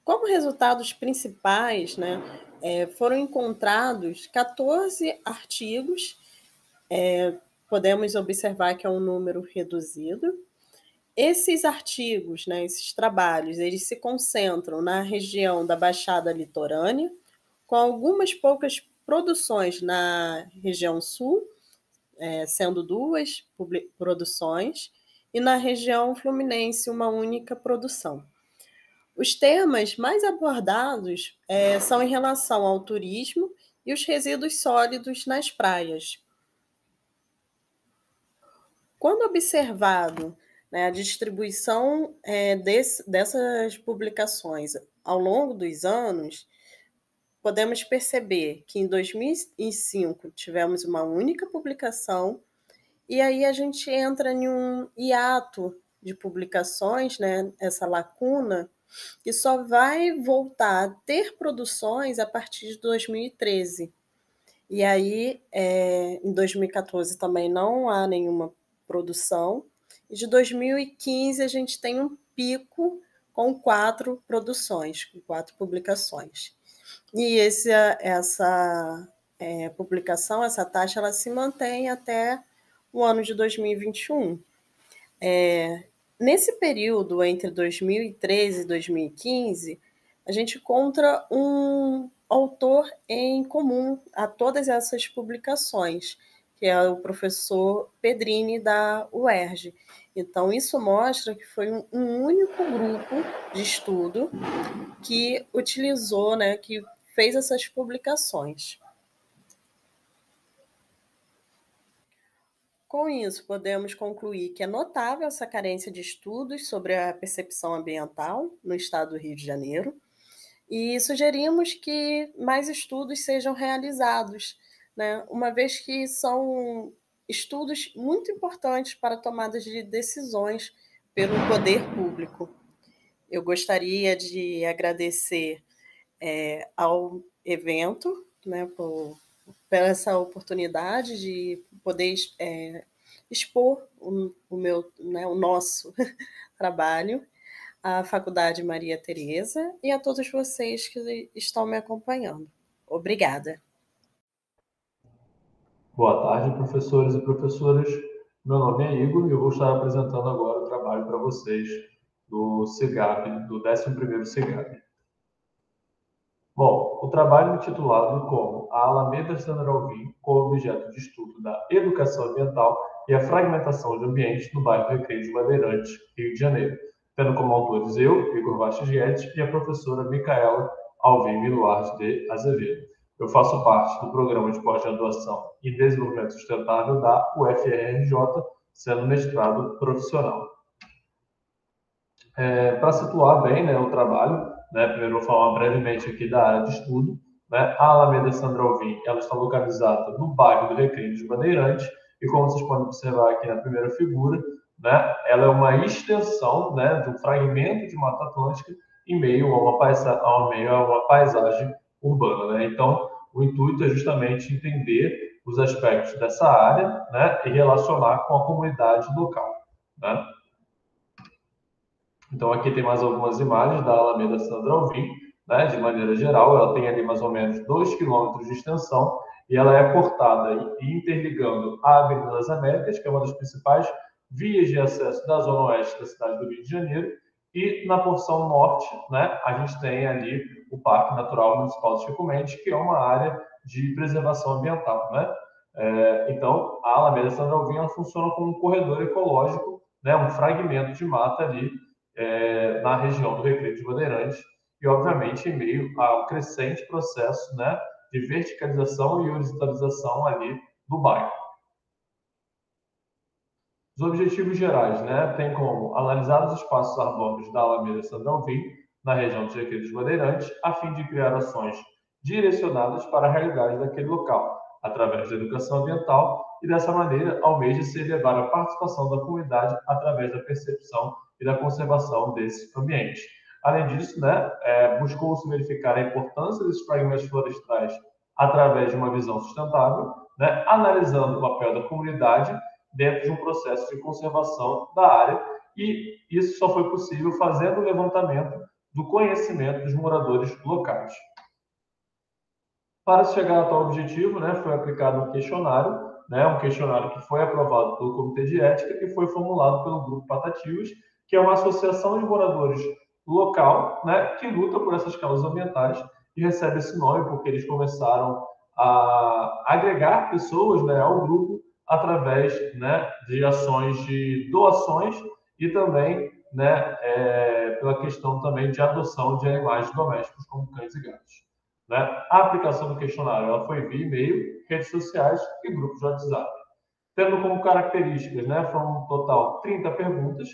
Como resultados principais, foram encontrados 14 artigos, podemos observar que é um número reduzido. Esses artigos, esses trabalhos, eles se concentram na região da Baixada Litorânea, com algumas poucas produções na região sul, sendo 2 produções, e na região fluminense uma única produção. Os temas mais abordados são em relação ao turismo e os resíduos sólidos nas praias. Quando observado a distribuição dessas publicações ao longo dos anos, podemos perceber que em 2005 tivemos uma única publicação, e aí a gente entra em um hiato de publicações, essa lacuna, que só vai voltar a ter produções a partir de 2013. E aí, em 2014 também não há nenhuma produção, e de 2015 a gente tem um pico com 4 produções, com 4 publicações. E essa publicação, essa taxa, ela se mantém até o ano de 2021. Nesse período, entre 2013 e 2015, a gente encontra um autor em comum a todas essas publicações, que é o professor Pedrini, da UERJ. Então, isso mostra que foi um único grupo de estudo que utilizou, né, que fez essas publicações. Com isso, podemos concluir que é notável essa carência de estudos sobre a percepção ambiental no estado do Rio de Janeiro e sugerimos que mais estudos sejam realizados, né, uma vez que são estudos muito importantes para tomadas de decisões pelo poder público. Eu gostaria de agradecer ao evento, né, por essa oportunidade de poder expor o nosso trabalho, à Faculdade Maria Tereza e a todos vocês que estão me acompanhando. Obrigada. Boa tarde, professores e professoras. Meu nome é Igor e eu vou estar apresentando agora o trabalho para vocês do CIGAB, do 11º CIGAB. Bom, o trabalho intitulado como A Alameda Sandra Alvim, com objeto de estudo da educação ambiental e a fragmentação de ambientes no bairro Recreio de Bandeirantes, Rio de Janeiro, tendo como autores eu, Igor Vasques Guedes, e a professora Micaela Alvim Miluarte de Azevedo. Eu faço parte do programa de pós-graduação em desenvolvimento sustentável da UFRJ, sendo mestrado profissional. Para situar bem, né, o trabalho, né, primeiro vou falar brevemente aqui da área de estudo. Né, a Alameda Sandra Alvim, ela está localizada no bairro do Recreio de Bandeirantes e, como vocês podem observar aqui na primeira figura, né, ela é uma extensão, né, de um fragmento de Mata Atlântica em meio a uma paisagem urbana. Né? Então, o intuito é justamente entender os aspectos dessa área, né, e relacionar com a comunidade local. Né? Então, aqui tem mais algumas imagens da Alameda Sandra Alvim, né, de maneira geral. Ela tem ali mais ou menos 2 quilômetros de extensão e ela é cortada e interligando a Avenida das Américas, que é uma das principais vias de acesso da zona oeste da cidade do Rio de Janeiro, e na porção norte, né, a gente tem ali o Parque Natural Municipal do Chico Mendes, que é uma área de preservação ambiental. Né? Então, a Alameda Sandra Alvim ela funciona como um corredor ecológico, né, um fragmento de mata ali, na região do Recreio de Bandeirantes e, obviamente, em meio ao crescente processo, né, de verticalização e horizontalização ali do bairro. Os objetivos gerais, né, tem como analisar os espaços arbóreos da Alameda Sandra Alvim na região do Recreio de Bandeirantes, a fim de criar ações direcionadas para a realidade daquele local, através da educação ambiental, e dessa maneira almeja-se elevar a participação da comunidade através da percepção e da conservação desse ambiente. Além disso, né, buscou-se verificar a importância desses fragmentos florestais através de uma visão sustentável, né, analisando o papel da comunidade dentro de um processo de conservação da área, e isso só foi possível fazendo o levantamento do conhecimento dos moradores locais. Para chegar a tal objetivo, né, foi aplicado um questionário, um questionário que foi aprovado pelo Comitê de Ética e foi formulado pelo Grupo Patativas, que é uma associação de moradores local, né, que luta por essas causas ambientais e recebe esse nome porque eles começaram a agregar pessoas, né, ao grupo através, né, de ações de doações e também, né, pela questão também de adoção de animais domésticos como cães e gatos. Né? A aplicação do questionário ela foi via e-mail, redes sociais e grupos de WhatsApp. Tendo como características, né, foram um total 30 perguntas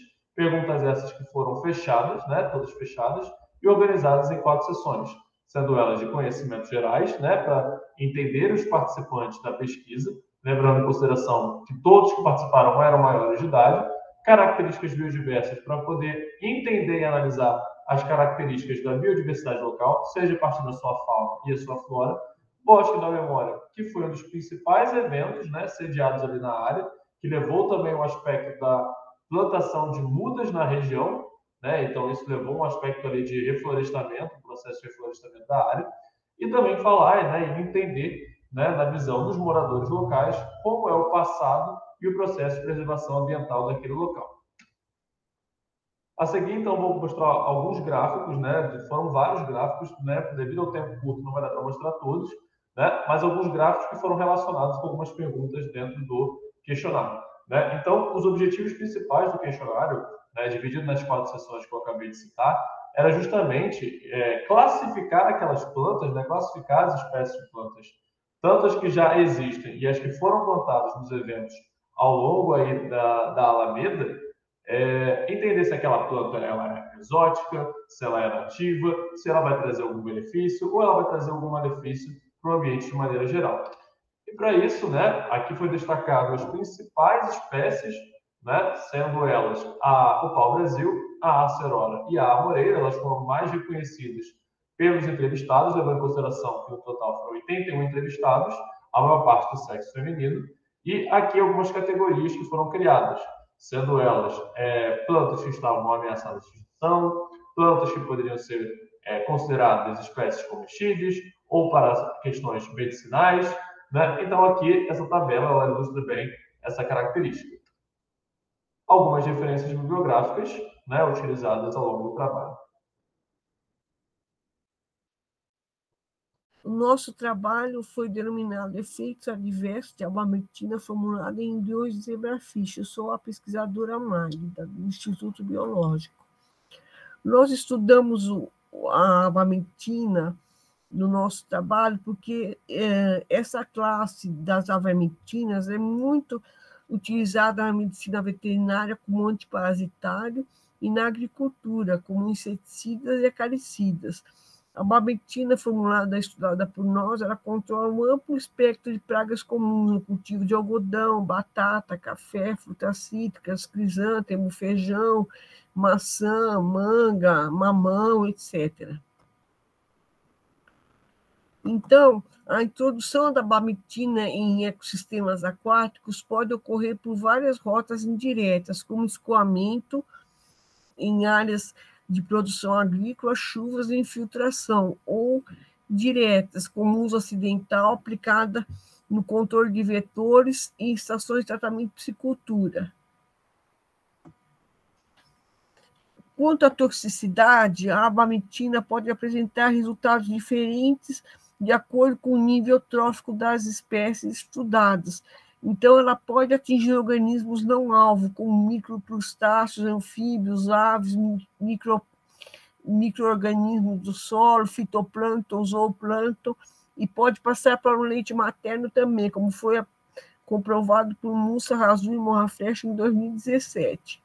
essas que foram fechadas, né, todas fechadas, e organizadas em 4 sessões, sendo elas de conhecimentos gerais, né, para entender os participantes da pesquisa, lembrando em consideração que todos que participaram eram maiores de idade, características biodiversas para poder entender e analisar as características da biodiversidade local, seja a partir da sua fauna e a sua flora, Bosque da Memória, que foi um dos principais eventos, né, sediados ali na área, que levou também o aspecto da plantação de mudas na região, né, então isso levou um aspecto ali de reflorestamento, um processo de reflorestamento da área, e também falar, né, e entender, né, na visão dos moradores locais, como é o passado e o processo de preservação ambiental daquele local. A seguir, então, vou mostrar alguns gráficos, né? Foram vários gráficos, né? Devido ao tempo curto, não vai dar para mostrar todos, né? Mas alguns gráficos que foram relacionados com algumas perguntas dentro do questionário, né? Então, os objetivos principais do questionário, né, dividido nas 4 seções que eu acabei de citar, era justamente classificar aquelas plantas, né, classificar as espécies de plantas, tanto as que já existem e as que foram plantadas nos eventos ao longo aí da Alameda, entender se aquela planta ela é exótica, se ela é nativa, se ela vai trazer algum benefício ou ela vai trazer algum malefício para o ambiente de maneira geral. E para isso, né, aqui foi destacado as principais espécies, né, sendo elas o pau-brasil, a acerola e a amoreira. Elas foram mais reconhecidas pelos entrevistados, levando em consideração que no total foram 81 entrevistados, a maior parte do sexo feminino, e aqui algumas categorias que foram criadas, sendo elas plantas que estavam ameaçadas de extinção, plantas que poderiam ser consideradas espécies comestíveis ou para questões medicinais, né? Então, aqui, essa tabela ela ilustra bem essa característica. Algumas referências bibliográficas, né, utilizadas ao longo do trabalho. O nosso trabalho foi denominado Efeitos Adversos de Abametina formulada em embriões de zebrafish. Eu sou a pesquisadora Mari, do Instituto Biológico. Nós estudamos a abametina no nosso trabalho porque essa classe das avermetinas é muito utilizada na medicina veterinária como antiparasitário e na agricultura como inseticidas e acaricidas. A abametina formulada e estudada por nós, ela controla um amplo espectro de pragas comuns no cultivo de algodão, batata, café, frutas cítricas, crisântemo, feijão, maçã, manga, mamão, etc. Então, a introdução da abametina em ecossistemas aquáticos pode ocorrer por várias rotas indiretas, como escoamento em áreas de produção agrícola, chuvas e infiltração, ou diretas, como uso acidental aplicada no controle de vetores e estações de tratamento de piscicultura. Quanto à toxicidade, a abametina pode apresentar resultados diferentes de acordo com o nível trófico das espécies estudadas. Então, ela pode atingir organismos não-alvo, como microcrustáceos, anfíbios, aves, micro-organismos do solo, fitoplâncton, zooplâncton, e pode passar para o leite materno também, como foi comprovado por Mussa, Razum e Morrafresh em 2017.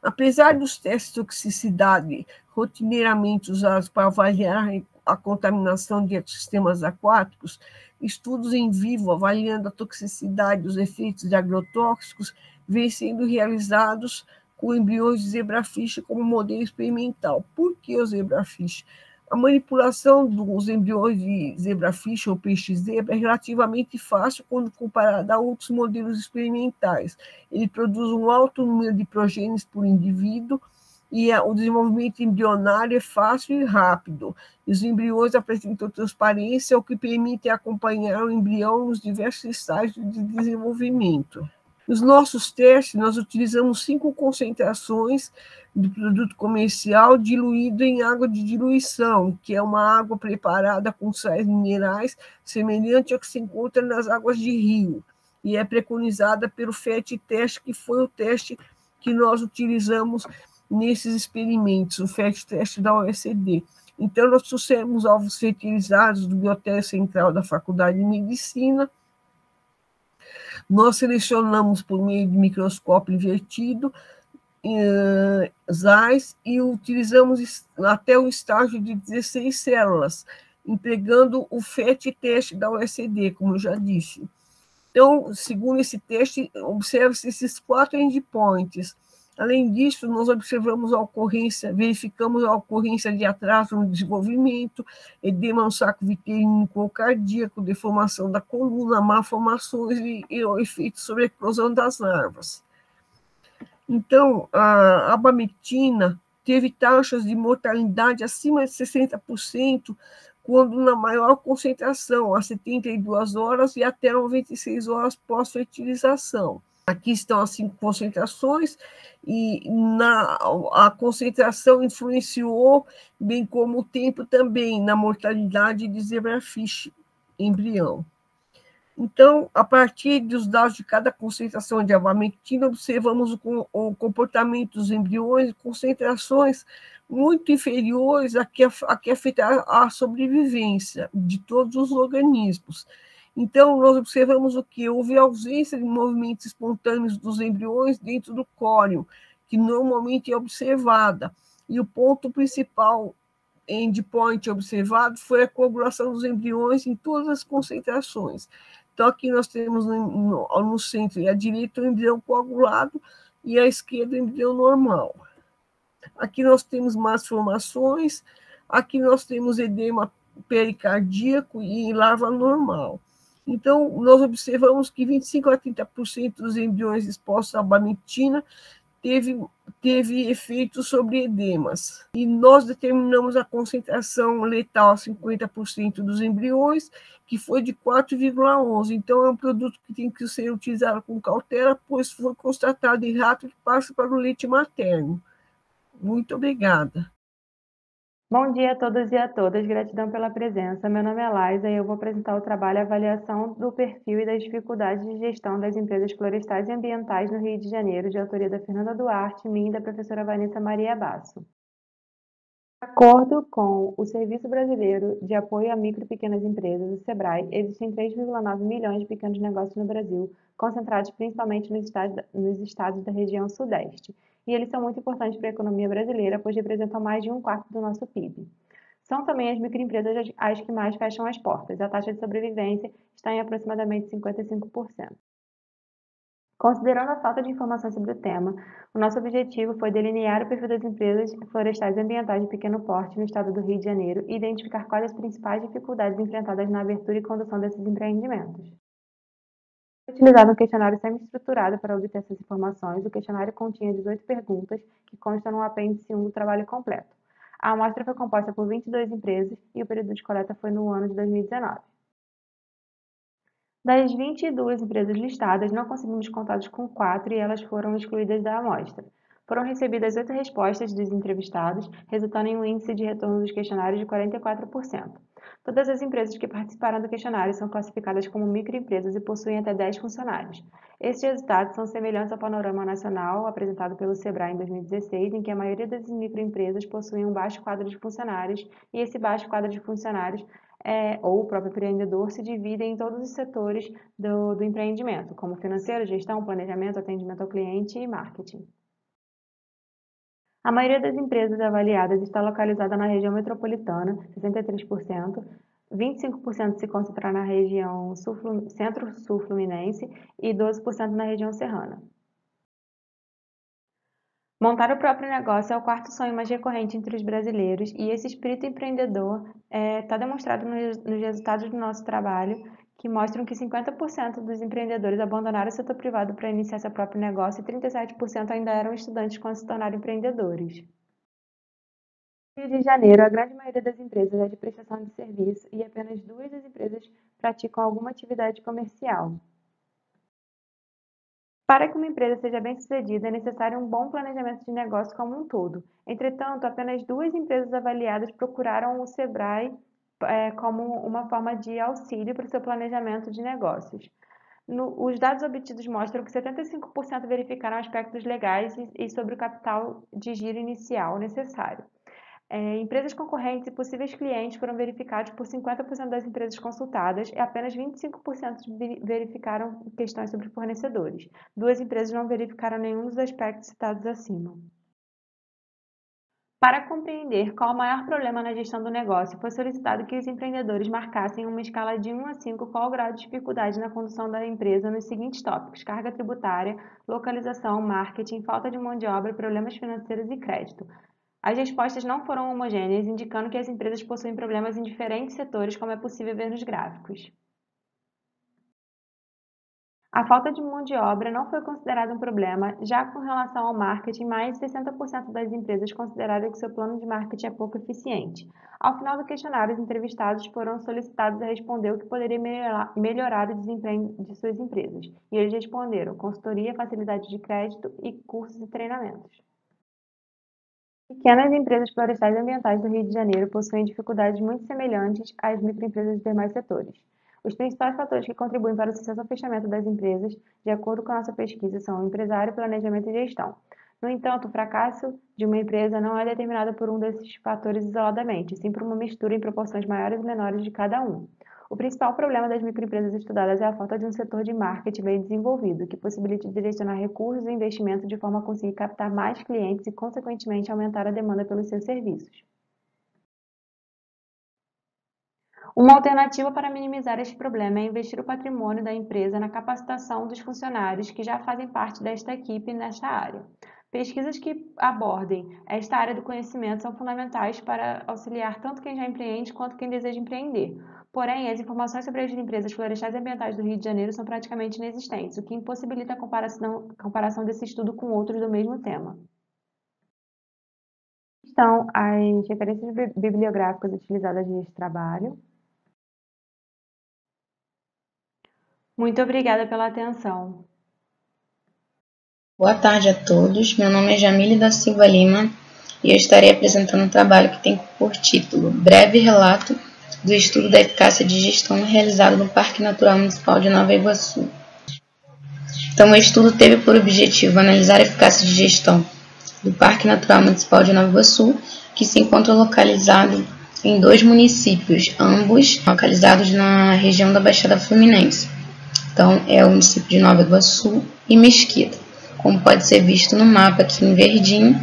Apesar dos testes de toxicidade rotineiramente usados para avaliar a contaminação de ecossistemas aquáticos, estudos em vivo avaliando a toxicidade dos efeitos de agrotóxicos vêm sendo realizados com embriões de zebrafish como modelo experimental. Por que o zebrafish? A manipulação dos embriões de zebrafish ou peixe-zebra é relativamente fácil quando comparada a outros modelos experimentais. Ele produz um alto número de progênios por indivíduo e o desenvolvimento embrionário é fácil e rápido. Os embriões apresentam transparência, o que permite acompanhar o embrião nos diversos estágios de desenvolvimento. Nos nossos testes, nós utilizamos 5 concentrações do produto comercial diluído em água de diluição, que é uma água preparada com sais minerais, semelhante ao que se encontra nas águas de rio, e é preconizada pelo FET teste, que foi o teste que nós utilizamos nesses experimentos, o FET teste da OECD. Então, nós trouxemos ovos fertilizados do Biotério Central da Faculdade de Medicina. Nós selecionamos por meio de microscópio invertido sais e utilizamos até o estágio de 16 células, empregando o FET teste da OECD, como eu já disse. Então, segundo esse teste, observa-se esses 4 endpoints. Além disso, nós verificamos a ocorrência de atraso no desenvolvimento, edema no saco vitelínico ou cardíaco, deformação da coluna, malformações e efeitos sobre a eclosão das larvas. Então, a abametina teve taxas de mortalidade acima de 60%, quando na maior concentração, a 72 horas e até 96 horas pós-fertilização. Aqui estão as 5 concentrações, e a concentração influenciou, bem como o tempo também, na mortalidade de zebrafish embrião. Então, a partir dos dados de cada concentração de abamectina, observamos o comportamento dos embriões em concentrações muito inferiores a que afeta a sobrevivência de todos os organismos. Então, nós observamos o que? Houve ausência de movimentos espontâneos dos embriões dentro do córeo, que normalmente é observada. E o ponto principal endpoint observado foi a coagulação dos embriões em todas as concentrações. Então, aqui nós temos no centro e à direita o embrião coagulado e à esquerda o embrião normal. Aqui nós temos más formações, aqui nós temos edema pericardíaco e larva normal. Então, nós observamos que 25% a 30% dos embriões expostos à abamectina teve efeito sobre edemas. E nós determinamos a concentração letal a 50% dos embriões, que foi de 4,11. Então, é um produto que tem que ser utilizado com cautela, pois foi constatado em rato que passa para o leite materno. Muito obrigada. Bom dia a todos e a todas, gratidão pela presença. Meu nome é Laisa e eu vou apresentar o trabalho Avaliação do Perfil e das Dificuldades de Gestão das Empresas Florestais e Ambientais no Rio de Janeiro, de autoria da Fernanda Duarte, minha e da professora Vanessa Maria Basso. De acordo com o Serviço Brasileiro de Apoio a Micro e Pequenas Empresas, o SEBRAE, existem 3,9 milhões de pequenos negócios no Brasil, concentrados principalmente nos estados da região Sudeste. E eles são muito importantes para a economia brasileira, pois representam mais de 1/4 do nosso PIB. São também as microempresas as que mais fecham as portas. A taxa de sobrevivência está em aproximadamente 55%. Considerando a falta de informações sobre o tema, o nosso objetivo foi delinear o perfil das empresas florestais e ambientais de pequeno porte no estado do Rio de Janeiro e identificar quais as principais dificuldades enfrentadas na abertura e condução desses empreendimentos. Foi utilizado um questionário semi-estruturado para obter essas informações. O questionário continha 18 perguntas, que constam no apêndice 1 do trabalho completo. A amostra foi composta por 22 empresas e o período de coleta foi no ano de 2019. Das 22 empresas listadas, não conseguimos contatos com 4 e elas foram excluídas da amostra. Foram recebidas 8 respostas dos entrevistados, resultando em um índice de retorno dos questionários de 44%. Todas as empresas que participaram do questionário são classificadas como microempresas e possuem até 10 funcionários. Estes resultados são semelhantes ao panorama nacional apresentado pelo SEBRAE em 2016, em que a maioria das microempresas possuem um baixo quadro de funcionários, e esse baixo quadro de funcionários ou o próprio empreendedor se divide em todos os setores do empreendimento, como financeiro, gestão, planejamento, atendimento ao cliente e marketing. A maioria das empresas avaliadas está localizada na região metropolitana, 63%, 25% se concentra na região centro-sul fluminense e 12% na região serrana. Montar o próprio negócio é o quarto sonho mais recorrente entre os brasileiros e esse espírito empreendedor está demonstrado nos resultados do nosso trabalho, que mostram que 50% dos empreendedores abandonaram o setor privado para iniciar seu próprio negócio e 37% ainda eram estudantes quando se tornaram empreendedores. No Rio de Janeiro, a grande maioria das empresas é de prestação de serviço e apenas 2 das empresas praticam alguma atividade comercial. Para que uma empresa seja bem-sucedida, é necessário um bom planejamento de negócio como um todo. Entretanto, apenas 2 empresas avaliadas procuraram o SEBRAE como uma forma de auxílio para o seu planejamento de negócios. Os dados obtidos mostram que 75% verificaram aspectos legais e sobre o capital de giro inicial necessário. Empresas concorrentes e possíveis clientes foram verificados por 50% das empresas consultadas e apenas 25% verificaram questões sobre fornecedores. 2 empresas não verificaram nenhum dos aspectos citados acima. Para compreender qual o maior problema na gestão do negócio, foi solicitado que os empreendedores marcassem uma escala de 1 a 5 qual o grau de dificuldade na condução da empresa nos seguintes tópicos: carga tributária, localização, marketing, falta de mão de obra, problemas financeiros e crédito. As respostas não foram homogêneas, indicando que as empresas possuem problemas em diferentes setores, como é possível ver nos gráficos. A falta de mão de obra não foi considerada um problema, já com relação ao marketing, mais de 60% das empresas consideraram que seu plano de marketing é pouco eficiente. Ao final do questionário, os entrevistados foram solicitados a responder o que poderia melhorar o desempenho de suas empresas, e eles responderam: consultoria, facilidade de crédito e cursos e treinamentos. Pequenas empresas florestais e ambientais do Rio de Janeiro possuem dificuldades muito semelhantes às microempresas dos demais setores. Os principais fatores que contribuem para o sucesso ou fechamento das empresas, de acordo com a nossa pesquisa, são empresário, planejamento e gestão. No entanto, o fracasso de uma empresa não é determinado por um desses fatores isoladamente, sim por uma mistura em proporções maiores e menores de cada um. O principal problema das microempresas estudadas é a falta de um setor de marketing bem desenvolvido, que possibilite direcionar recursos e investimentos de forma a conseguir captar mais clientes e, consequentemente, aumentar a demanda pelos seus serviços. Uma alternativa para minimizar este problema é investir o patrimônio da empresa na capacitação dos funcionários que já fazem parte desta equipe nesta área. Pesquisas que abordem esta área do conhecimento são fundamentais para auxiliar tanto quem já empreende quanto quem deseja empreender. Porém, as informações sobre as empresas florestais e ambientais do Rio de Janeiro são praticamente inexistentes, o que impossibilita a comparação desse estudo com outros do mesmo tema. Estão as referências bibliográficas utilizadas neste trabalho. Muito obrigada pela atenção. Boa tarde a todos, meu nome é Jamile da Silva Lima e eu estarei apresentando um trabalho que tem por título Breve Relato do Estudo da Eficácia de Gestão realizado no Parque Natural Municipal de Nova Iguaçu. Então, o estudo teve por objetivo analisar a eficácia de gestão do Parque Natural Municipal de Nova Iguaçu, que se encontra localizado em 2 municípios, ambos localizados na região da Baixada Fluminense. Então, é o município de Nova Iguaçu e Mesquita. Como pode ser visto no mapa aqui em verdinho,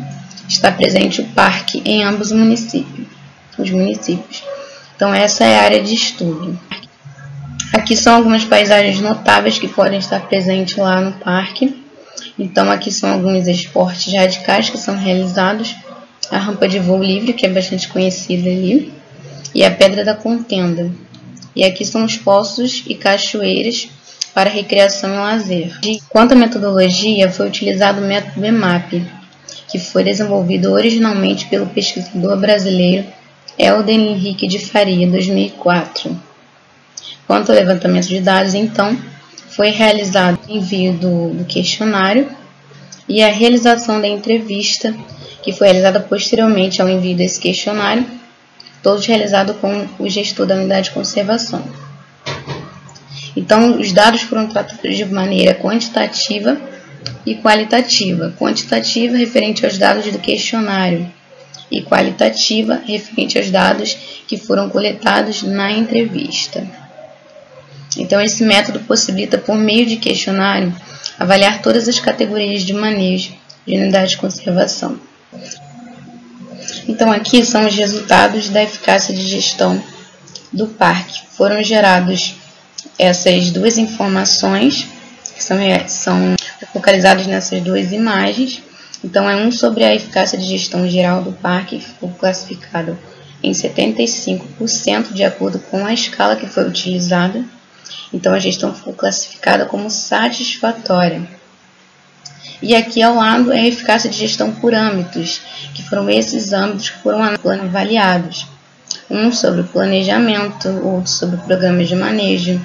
está presente o parque em ambos os municípios. Então, essa é a área de estudo. Aqui são algumas paisagens notáveis que podem estar presentes lá no parque. Então, aqui são alguns esportes radicais que são realizados. A rampa de voo livre, que é bastante conhecida ali, e a Pedra da Contenda. E aqui são os poços e cachoeiras para recreação e lazer. Quanto à metodologia, foi utilizado o método EMAP, que foi desenvolvido originalmente pelo pesquisador brasileiro Helder Henrique de Faria, 2004. Quanto ao levantamento de dados, então, foi realizado o envio do questionário e a realização da entrevista, que foi realizada posteriormente ao envio desse questionário, todos realizados com o gestor da unidade de conservação. Então, os dados foram tratados de maneira quantitativa e qualitativa. Quantitativa referente aos dados do questionário e qualitativa referente aos dados que foram coletados na entrevista. Então, esse método possibilita, por meio de questionário, avaliar todas as categorias de manejo de unidade de conservação. Então, aqui são os resultados da eficácia de gestão do parque. Foram gerados essas 2 informações, que são localizadas nessas 2 imagens. Então, é um sobre a eficácia de gestão geral do parque, que ficou classificado em 75%, de acordo com a escala que foi utilizada. Então, a gestão ficou classificada como satisfatória. E aqui ao lado é a eficácia de gestão por âmbitos, que foram esses âmbitos que foram avaliados. Um sobre o planejamento, outro sobre programas de manejo,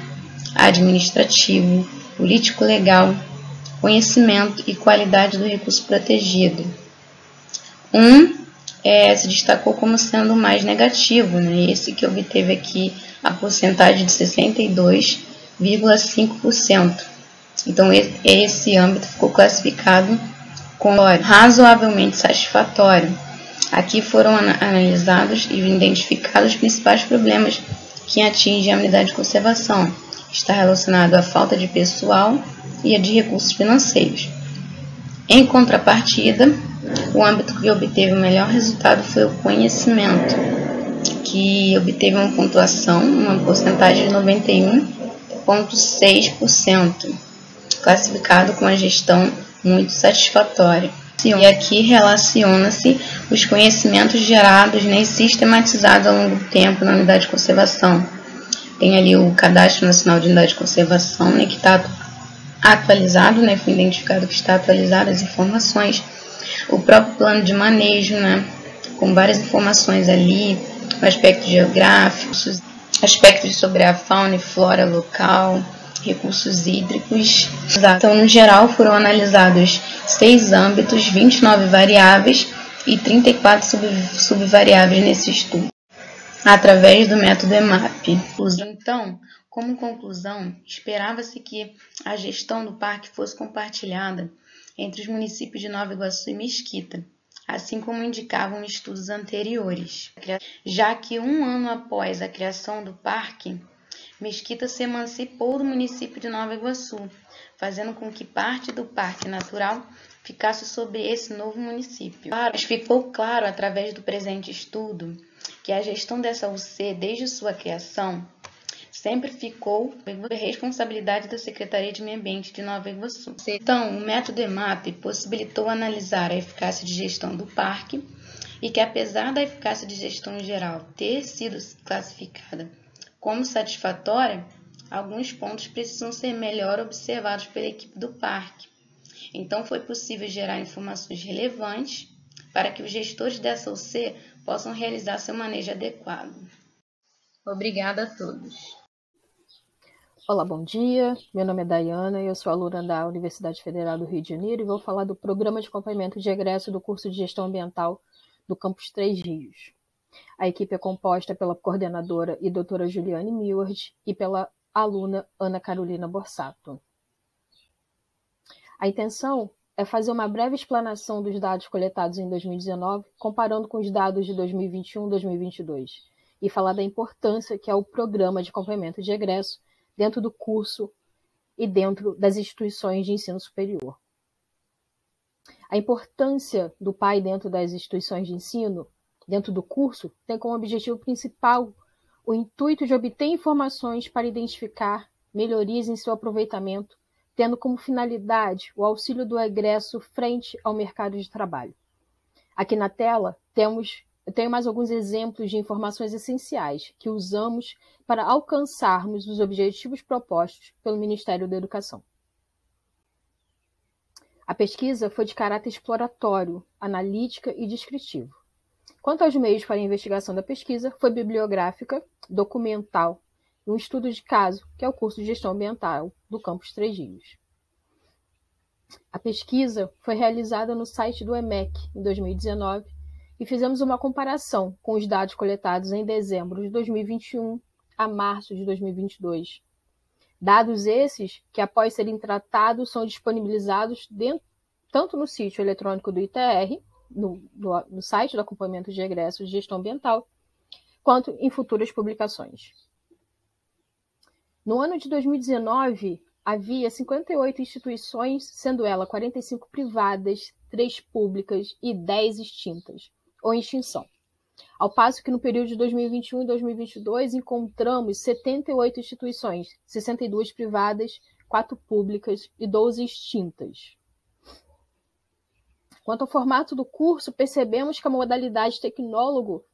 administrativo, político-legal, conhecimento e qualidade do recurso protegido. Se destacou como sendo o mais negativo, né? Esse que obteve aqui a porcentagem de 62,5%. Então, esse âmbito ficou classificado como razoavelmente satisfatório. Aqui foram analisados e identificados os principais problemas que atingem a unidade de conservação. Está relacionado à falta de pessoal e a de recursos financeiros. Em contrapartida, o âmbito que obteve o melhor resultado foi o conhecimento, que obteve uma pontuação, uma porcentagem de 91,6%, classificado com a gestão muito satisfatória. E aqui relaciona-se os conhecimentos gerados e sistematizados ao longo do tempo na unidade de conservação. Tem ali o Cadastro Nacional de Unidade de Conservação, né, que está atualizado, né, foi identificado que está atualizado as informações. O próprio plano de manejo, né, com várias informações ali, o aspecto geográfico, aspectos sobre a fauna e flora local, recursos hídricos. Então, no geral, foram analisados 6 âmbitos, 29 variáveis e 34 subvariáveis nesse estudo, através do método EMAP. Então, Como conclusão, esperava-se que a gestão do parque fosse compartilhada entre os municípios de Nova Iguaçu e Mesquita, assim como indicavam estudos anteriores, já que 1 ano após a criação do parque, Mesquita se emancipou do município de Nova Iguaçu, fazendo com que parte do parque natural ficasse sobre esse novo município. Mas ficou claro, através do presente estudo, que a gestão dessa UC, desde sua criação, sempre ficou sob responsabilidade da Secretaria de Meio Ambiente de Nova Iguaçu. Então, o método EMAP possibilitou analisar a eficácia de gestão do parque e que, apesar da eficácia de gestão em geral ter sido classificada como satisfatória, alguns pontos precisam ser melhor observados pela equipe do parque. Então, foi possível gerar informações relevantes para que os gestores dessa UC possam realizar seu manejo adequado. Obrigada a todos. Olá, bom dia. Meu nome é Dayana e eu sou aluna da Universidade Federal do Rio de Janeiro e vou falar do Programa de Acompanhamento de Egresso do curso de Gestão Ambiental do Campus Três Rios. A equipe é composta pela coordenadora e doutora Juliane Millard e pela aluna Ana Carolina Borsato. A intenção é fazer uma breve explanação dos dados coletados em 2019, comparando com os dados de 2021 e 2022, e falar da importância que é o Programa de Acompanhamento de Egresso dentro do curso e dentro das instituições de ensino superior. A importância do PAI dentro das instituições de ensino, dentro do curso, tem como objetivo principal o intuito de obter informações para identificar melhorias em seu aproveitamento, tendo como finalidade o auxílio do egresso frente ao mercado de trabalho. Aqui na tela eu tenho mais alguns exemplos de informações essenciais que usamos para alcançarmos os objetivos propostos pelo Ministério da Educação. A pesquisa foi de caráter exploratório, analítica e descritivo. Quanto aos meios para a investigação da pesquisa, foi bibliográfica, documental e um estudo de caso, que é o curso de Gestão Ambiental do Campus Três Rios. A pesquisa foi realizada no site do EMEC em 2019 e fizemos uma comparação com os dados coletados em dezembro de 2021 a março de 2022. Dados esses que, após serem tratados, são disponibilizados tanto no sítio eletrônico do ITR, no site do Acompanhamento de Egressos de Gestão Ambiental, quanto em futuras publicações. No ano de 2019, havia 58 instituições, sendo elas 45 privadas, 3 públicas e 10 extintas, ou em extinção. Ao passo que no período de 2021 e 2022 encontramos 78 instituições, 62 privadas, 4 públicas e 12 extintas. Quanto ao formato do curso, percebemos que a modalidade tecnólogo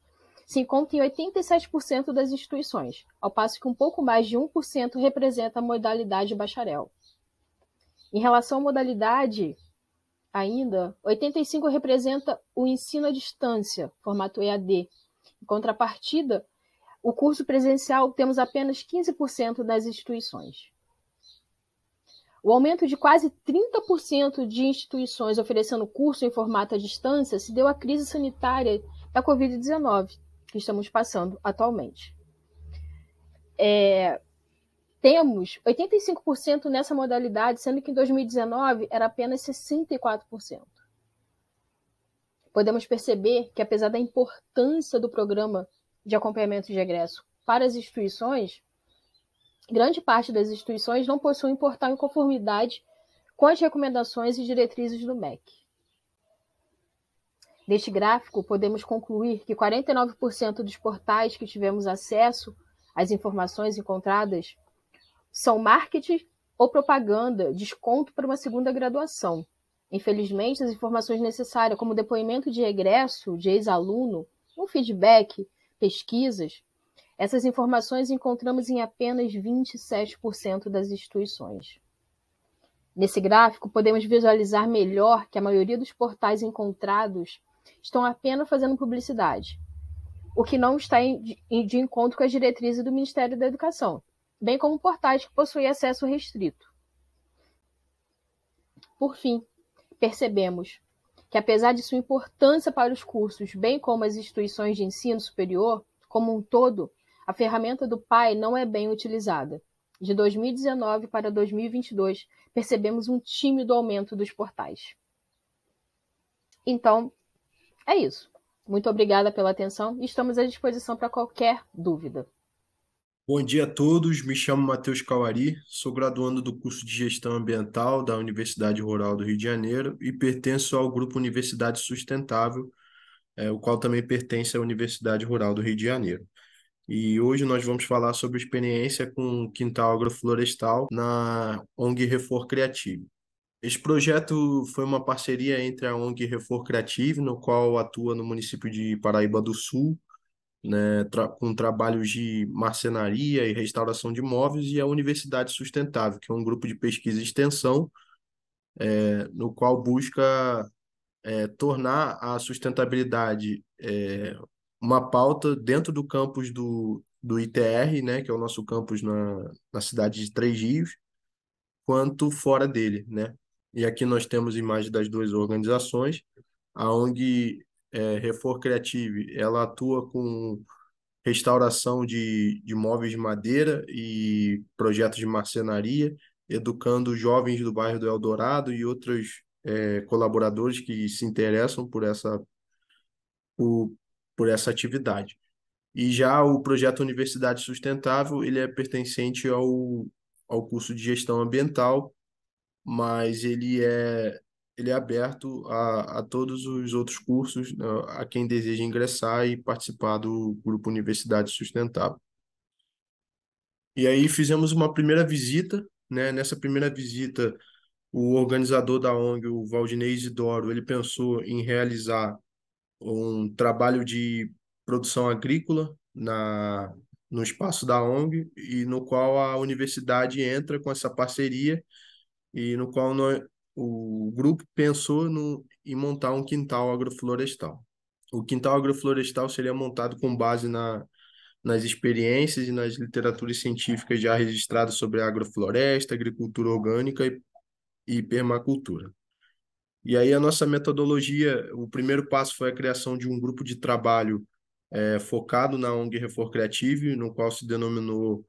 se encontra em 87% das instituições, ao passo que um pouco mais de 1% representa a modalidade bacharel. Em relação à modalidade, ainda, 85% representa o ensino à distância, formato EAD. Em contrapartida, o curso presencial temos apenas 15% das instituições. O aumento de quase 30% de instituições oferecendo curso em formato à distância se deu à crise sanitária da Covid-19, que estamos passando atualmente. Temos 85% nessa modalidade, sendo que em 2019 era apenas 64%. Podemos perceber que, apesar da importância do programa de acompanhamento de egresso para as instituições, grande parte das instituições não possuem portal em conformidade com as recomendações e diretrizes do MEC. Neste gráfico, podemos concluir que 49% dos portais que tivemos acesso às informações encontradas são marketing ou propaganda, desconto para uma segunda graduação. Infelizmente, as informações necessárias, como depoimento de egresso, de ex-aluno, um feedback, pesquisas, essas informações encontramos em apenas 27% das instituições. Nesse gráfico, podemos visualizar melhor que a maioria dos portais encontrados estão apenas fazendo publicidade, o que não está de encontro com as diretrizes do Ministério da Educação, bem como portais que possuem acesso restrito. Por fim, percebemos que, apesar de sua importância para os cursos, bem como as instituições de ensino superior, como um todo, a ferramenta do PAI não é bem utilizada, De 2019 para 2022, percebemos um tímido aumento dos portais. Então, é isso. Muito obrigada pela atenção e estamos à disposição para qualquer dúvida. Bom dia a todos, me chamo Matheus Cauari, sou graduando do curso de Gestão Ambiental da Universidade Rural do Rio de Janeiro e pertenço ao grupo Universidade Sustentável, o qual também pertence à Universidade Rural do Rio de Janeiro. E hoje nós vamos falar sobre experiência com o quintal agroflorestal na ONG Refor Creative. Esse projeto foi uma parceria entre a ONG Refor Creative, no qual atua no município de Paraíba do Sul, né, com trabalhos de marcenaria e restauração de móveis, e a Universidade Sustentável, que é um grupo de pesquisa e extensão, no qual busca tornar a sustentabilidade uma pauta dentro do campus do ITR, né, que é o nosso campus na cidade de Três Rios, quanto fora dele, né? E aqui nós temos imagens das duas organizações. A ONG Refor Creative, ela atua com restauração de móveis de madeira e projetos de marcenaria, educando jovens do bairro do Eldorado e outros colaboradores que se interessam por essa atividade. E já o projeto Universidade Sustentável, ele é pertencente ao curso de Gestão Ambiental, mas ele é aberto a todos os outros cursos, a quem deseja ingressar e participar do Grupo Universidade Sustentável. E aí fizemos uma primeira visita, né? Nessa primeira visita, o organizador da ONG, o Valdinei Isidoro, ele pensou em realizar um trabalho de produção agrícola no espaço da ONG, e no qual a universidade entra com essa parceria e no qual o grupo pensou em montar um quintal agroflorestal. O quintal agroflorestal seria montado com base nas experiências e nas literaturas científicas já registradas sobre agrofloresta, agricultura orgânica e permacultura. E aí a nossa metodologia, o primeiro passo foi a criação de um grupo de trabalho focado na ONG Refor Creative, no qual se denominou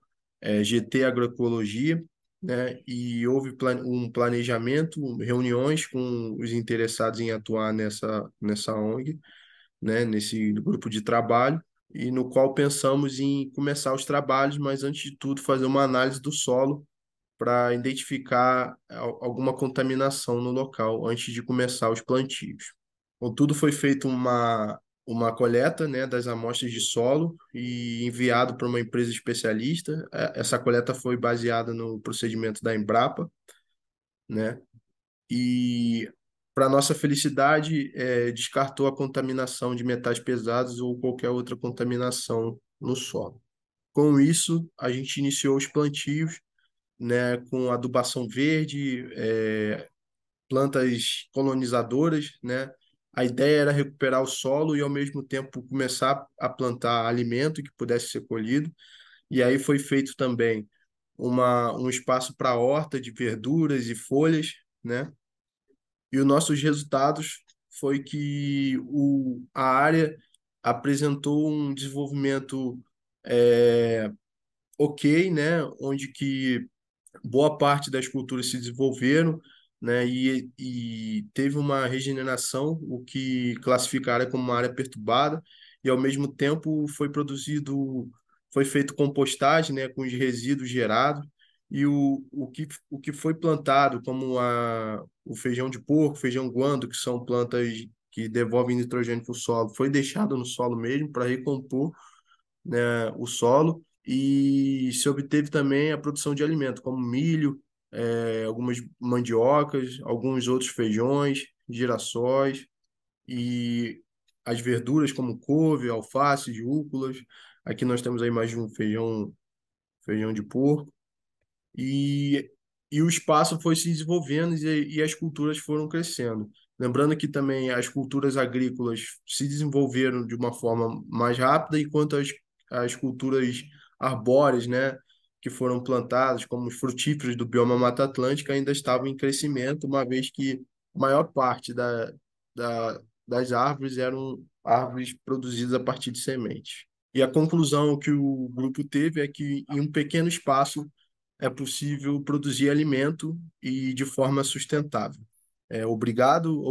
GT Agroecologia, né? E houve um planejamento, reuniões com os interessados em atuar nessa ONG, né? Nesse grupo de trabalho, e no qual pensamos em começar os trabalhos, mas antes de tudo fazer uma análise do solo para identificar alguma contaminação no local antes de começar os plantios. Então, tudo foi feito uma coleta, né, das amostras de solo e enviado para uma empresa especialista. Essa coleta foi baseada no procedimento da Embrapa, né? E, para nossa felicidade, descartou a contaminação de metais pesados ou qualquer outra contaminação no solo. Com isso, a gente iniciou os plantios, né, com adubação verde, plantas colonizadoras, né? A ideia era recuperar o solo e, ao mesmo tempo, começar a plantar alimento que pudesse ser colhido. E aí foi feito também um espaço para horta de verduras e folhas, né? E os nossos resultados foi que a área apresentou um desenvolvimento ok, né? Onde que boa parte das culturas se desenvolveram, né, e teve uma regeneração, o que classifica a área como uma área perturbada, e ao mesmo tempo foi feito compostagem, né, com os resíduos gerados, e o que foi plantado, como o feijão de porco, feijão guando, que são plantas que devolvem nitrogênio para o solo, foi deixado no solo mesmo para recompor, né, o solo, e se obteve também a produção de alimento, como milho, algumas mandiocas, alguns outros feijões, girassóis e as verduras como couve, alface, rúculas. Aqui nós temos aí mais de um feijão de porco. E, e o espaço foi se desenvolvendo e as culturas foram crescendo. Lembrando que também as culturas agrícolas se desenvolveram de uma forma mais rápida, enquanto as culturas arbóreas, né, que foram plantadas, como os frutíferos do bioma Mata Atlântica, ainda estavam em crescimento, uma vez que a maior parte das árvores eram árvores produzidas a partir de sementes. E a conclusão que o grupo teve é que, em um pequeno espaço, é possível produzir alimento e de forma sustentável. Obrigado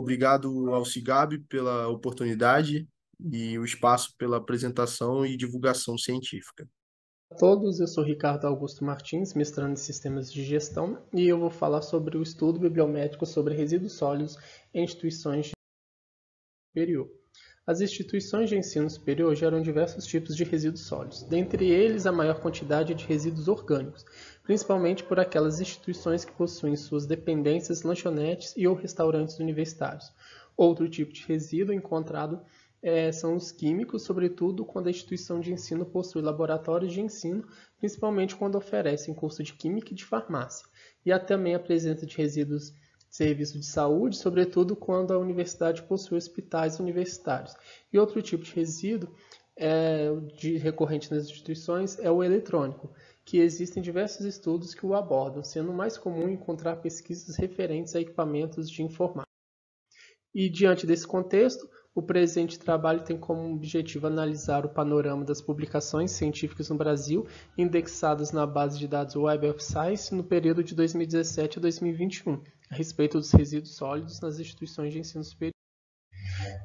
ao SIGAB pela oportunidade e o espaço pela apresentação e divulgação científica. Olá a todos, eu sou Ricardo Augusto Martins, mestrando em Sistemas de Gestão, e eu vou falar sobre o estudo bibliométrico sobre resíduos sólidos em instituições de ensino superior. As instituições de ensino superior geram diversos tipos de resíduos sólidos, dentre eles a maior quantidade de resíduos orgânicos, principalmente por aquelas instituições que possuem suas dependências, lanchonetes e ou restaurantes universitários. Outro tipo de resíduo encontrado são os químicos, sobretudo quando a instituição de ensino possui laboratórios de ensino, principalmente quando oferecem curso de química e de farmácia. E há também a presença de resíduos de serviço de saúde, sobretudo quando a universidade possui hospitais universitários. E outro tipo de resíduo recorrente nas instituições é o eletrônico, que existem diversos estudos que o abordam, sendo mais comum encontrar pesquisas referentes a equipamentos de informática. E diante desse contexto, o presente trabalho tem como objetivo analisar o panorama das publicações científicas no Brasil indexadas na base de dados Web of Science no período de 2017 a 2021, a respeito dos resíduos sólidos nas instituições de ensino superior.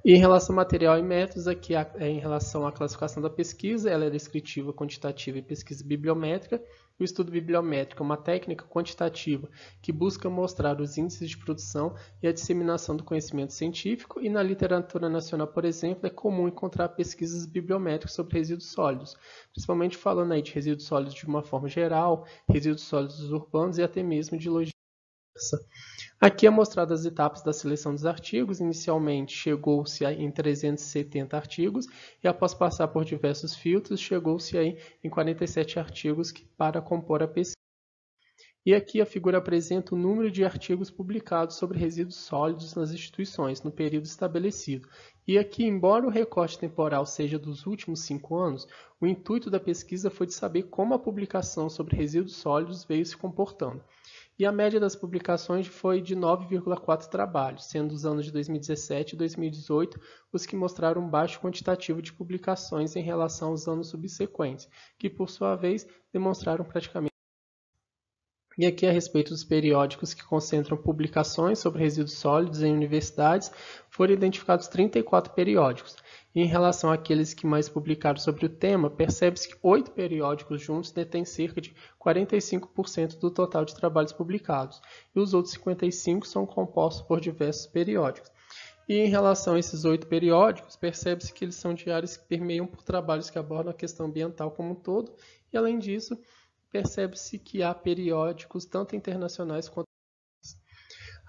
E em relação ao material e métodos, aqui em relação à classificação da pesquisa, ela é descritiva, quantitativa e pesquisa bibliométrica. O estudo bibliométrico é uma técnica quantitativa que busca mostrar os índices de produção e a disseminação do conhecimento científico, e na literatura nacional, por exemplo, é comum encontrar pesquisas bibliométricas sobre resíduos sólidos, principalmente falando aí de resíduos sólidos de uma forma geral, resíduos sólidos urbanos e até mesmo de logística. Aqui é mostrado as etapas da seleção dos artigos. Inicialmente chegou-se em 370 artigos e após passar por diversos filtros chegou-se aí em 47 artigos para compor a pesquisa. E aqui a figura apresenta o número de artigos publicados sobre resíduos sólidos nas instituições no período estabelecido. E aqui, embora o recorte temporal seja dos últimos 5 anos, o intuito da pesquisa foi de saber como a publicação sobre resíduos sólidos veio se comportando. E a média das publicações foi de 9,4 trabalhos, sendo os anos de 2017 e 2018 os que mostraram um baixo quantitativo de publicações em relação aos anos subsequentes, que por sua vez demonstraram praticamente. E aqui a respeito dos periódicos que concentram publicações sobre resíduos sólidos em universidades, foram identificados 34 periódicos. E em relação àqueles que mais publicaram sobre o tema, percebe-se que 8 periódicos juntos detêm cerca de 45% do total de trabalhos publicados, e os outros 55% são compostos por diversos periódicos. E em relação a esses 8 periódicos, percebe-se que eles são diários que permeiam por trabalhos que abordam a questão ambiental como um todo, e além disso, percebe-se que há periódicos tanto internacionais quanto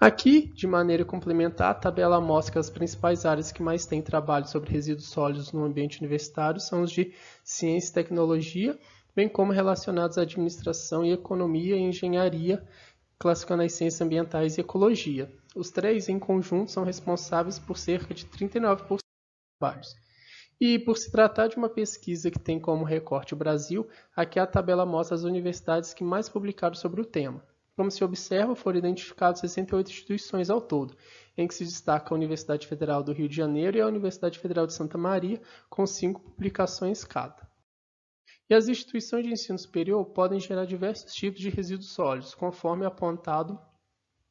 aqui, de maneira complementar, a tabela mostra que as principais áreas que mais têm trabalho sobre resíduos sólidos no ambiente universitário são os de ciência e tecnologia, bem como relacionados à administração e economia e engenharia, classificando as ciências ambientais e ecologia. Os três, em conjunto, são responsáveis por cerca de 39% dos trabalhos. E por se tratar de uma pesquisa que tem como recorte o Brasil, aqui a tabela mostra as universidades que mais publicaram sobre o tema. Como se observa, foram identificadas 68 instituições ao todo, em que se destaca a Universidade Federal do Rio de Janeiro e a Universidade Federal de Santa Maria, com 5 publicações cada. E as instituições de ensino superior podem gerar diversos tipos de resíduos sólidos, conforme apontado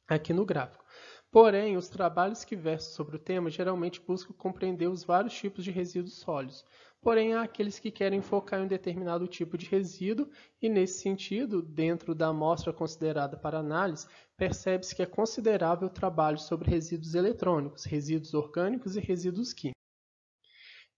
aqui no gráfico. Porém, os trabalhos que versam sobre o tema geralmente buscam compreender os vários tipos de resíduos sólidos. Porém, há aqueles que querem focar em um determinado tipo de resíduo e, nesse sentido, dentro da amostra considerada para análise, percebe-se que é considerável o trabalho sobre resíduos eletrônicos, resíduos orgânicos e resíduos químicos.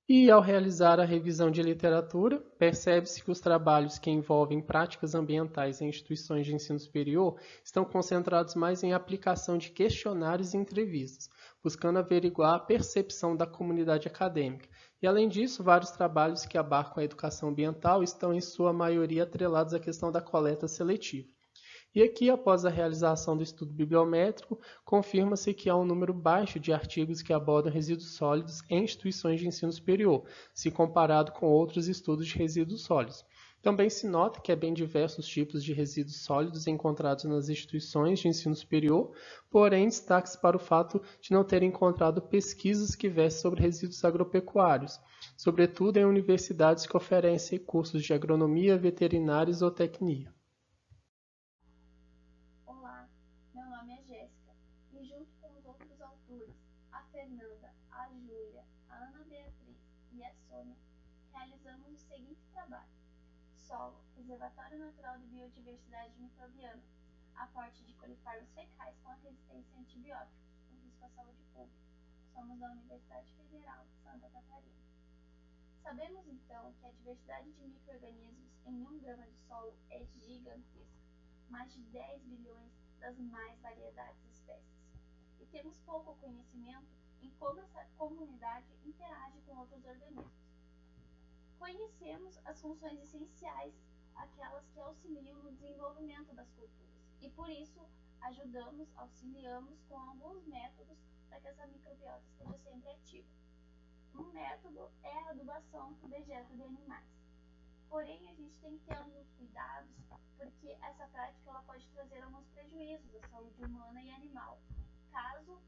E, ao realizar a revisão de literatura, percebe-se que os trabalhos que envolvem práticas ambientais em instituições de ensino superior estão concentrados mais em aplicação de questionários e entrevistas, buscando averiguar a percepção da comunidade acadêmica. E, além disso, vários trabalhos que abarcam a educação ambiental estão, em sua maioria, atrelados à questão da coleta seletiva. E aqui, após a realização do estudo bibliométrico, confirma-se que há um número baixo de artigos que abordam resíduos sólidos em instituições de ensino superior, se comparado com outros estudos de resíduos sólidos. Também se nota que há bem diversos tipos de resíduos sólidos encontrados nas instituições de ensino superior, porém destaque-se para o fato de não ter encontrado pesquisas que versem sobre resíduos agropecuários, sobretudo em universidades que oferecem cursos de agronomia, veterinária e zootecnia. e junto com os outros autores, a Fernanda, a Júlia, a Ana Beatriz e a Sônia, realizamos o seguinte trabalho: solo, reservatório natural de biodiversidade microbiana, aporte de coliformes fecais com a resistência a antibióticos, com risco à saúde pública. Somos da Universidade Federal de Santa Catarina. Sabemos então que a diversidade de micro-organismos em 1 grama de solo é gigantesca, mais de 10 bilhões das mais variedades de espécies. E temos pouco conhecimento em como essa comunidade interage com outros organismos. Conhecemos as funções essenciais, aquelas que auxiliam no desenvolvimento das culturas, e por isso auxiliamos com alguns métodos para que essa microbiota esteja sempre ativa. Um método é a adubação por dejeto de animais. Porém, a gente tem que ter alguns cuidados, porque essa prática ela pode trazer alguns prejuízos à saúde humana e animal, caso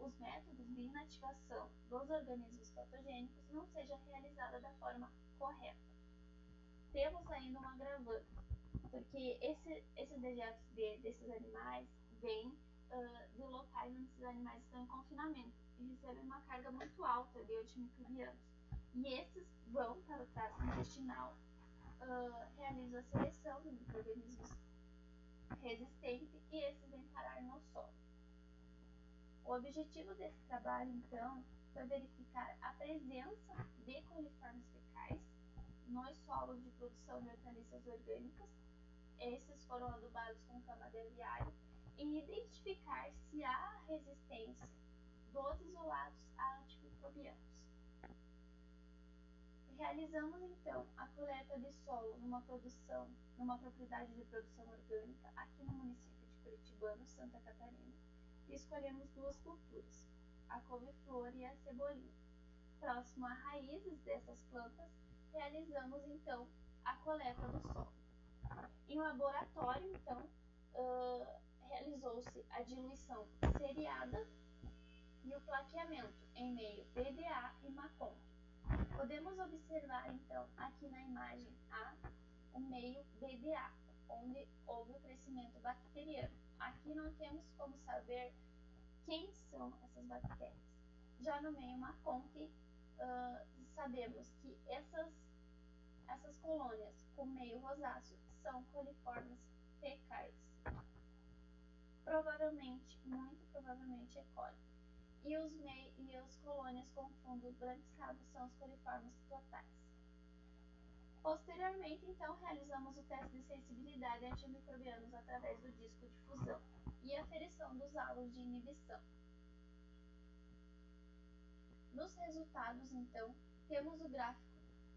os métodos de inativação dos organismos patogênicos não sejam realizados da forma correta. Temos ainda um agravante, porque esses dejetos desses animais vêm de locais onde esses animais estão em confinamento e recebem uma carga muito alta de antimicrobianos. E esses vão para o trato intestinal, realizam a seleção de micro-organismos resistentes e esses vêm parar no solo. O objetivo desse trabalho, então, foi verificar a presença de coliformes fecais nos solos de produção de hortaliças orgânicas. Esses foram adubados com cama de aviário e identificar se há resistência dos isolados a antimicrobianos. Realizamos então a coleta de solo numa propriedade de produção orgânica aqui no município de Curitibano, Santa Catarina, e escolhemos 2 culturas, a couve-flor e a cebolinha. Próximo a raízes dessas plantas, realizamos então a coleta do solo. Em laboratório, então, realizou-se a diluição seriada e o plaqueamento em meio BDA e Macon. Podemos observar, então, aqui na imagem A, o meio BDA, onde houve o crescimento bacteriano. Aqui não temos como saber quem são essas bactérias. Já no meio Maconque, sabemos que essas colônias com meio rosáceo são coliformes fecais. Provavelmente, muito provavelmente, E. coli. E as colônias com fundo branqueado são os coliformes totais. Posteriormente, então, realizamos o teste de sensibilidade a antimicrobianos através do disco de fusão e aferição dos halos de inibição. Nos resultados, então, temos o gráfico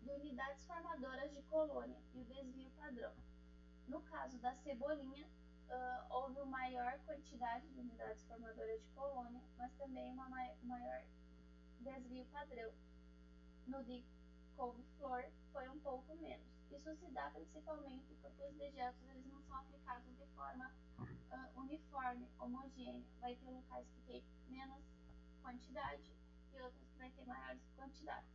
de unidades formadoras de colônia e o desvio padrão. No caso da cebolinha, houve uma maior quantidade de unidades formadoras de colônia, mas também uma maior desvio padrão. No de couve-flor foi um pouco menos. Isso se dá principalmente porque os dejetos eles não são aplicados de forma uniforme, homogênea. Vai ter locais que tem menos quantidade e outros que vai ter maiores quantidades.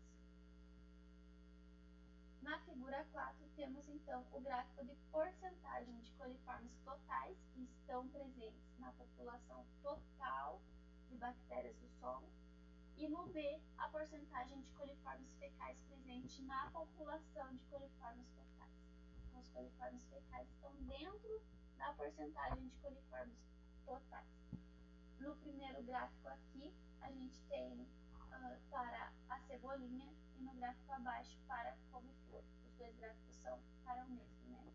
Na figura 4, temos então o gráfico de porcentagem de coliformes totais que estão presentes na população total de bactérias do solo, e no B, a porcentagem de coliformes fecais presente na população de coliformes totais. Então, os coliformes fecais estão dentro da porcentagem de coliformes totais. No primeiro gráfico aqui, a gente tem para a cebolinha e no gráfico abaixo para a couve-flor. Os 2 gráficos são para o mesmo, né?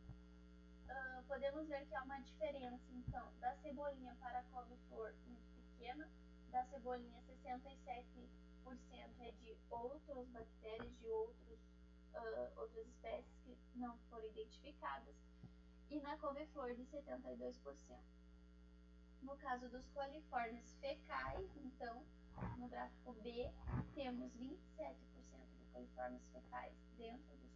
Podemos ver que há uma diferença, então, da cebolinha para a couve-flor muito pequena. Da cebolinha, 67% é de outras bactérias, de outras espécies que não foram identificadas, e na couve-flor de 72%. No caso dos coliformes fecais, então, no gráfico B, temos 27% de coliformes fecais dentro dos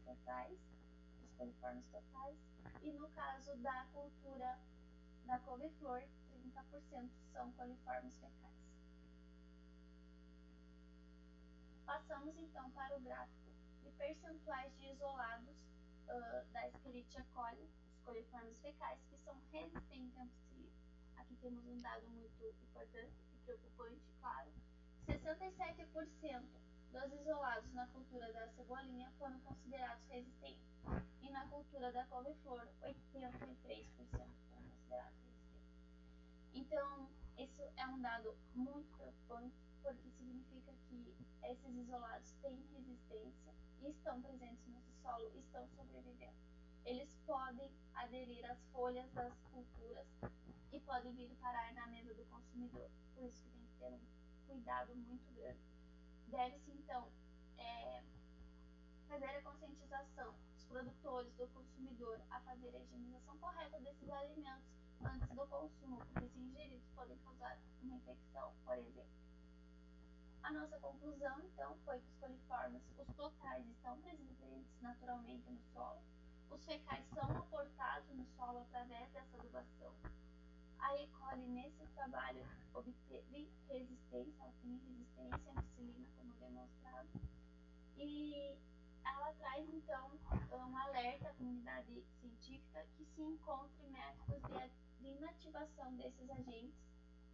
coliformes totais, e no caso da cultura da couve-flor, 30% são coliformes fecais. Passamos então para o gráfico de percentuais de isolados da Escherichia coli, os coliformes fecais, que são resistentes ao ampicilina. Aqui aqui temos um dado muito importante e preocupante, claro. 67% dos isolados na cultura da cebolinha foram considerados resistentes. E na cultura da couve-flor, 83% foram considerados resistentes. Então, isso é um dado muito preocupante, porque significa que esses isolados têm resistência e estão presentes no solo, estão sobrevivendo. Eles podem aderir às folhas das culturas e podem vir parar na mesa do consumidor. Por isso que tem que ter um cuidado muito grande. Deve-se, então, fazer a conscientização dos produtores, do consumidor, a fazer a higienização correta desses alimentos antes do consumo, porque se ingeridos podem causar uma infecção, por exemplo. A nossa conclusão, então, foi que os coliformes, os totais, estão presentes naturalmente no solo. Os fecais são aportados no solo através dessa adubação. A E. coli, nesse trabalho, obteve resistência, ela tem resistência à ampicilina, como demonstrado. E ela traz, então, um alerta à comunidade científica que se encontre métodos de inativação desses agentes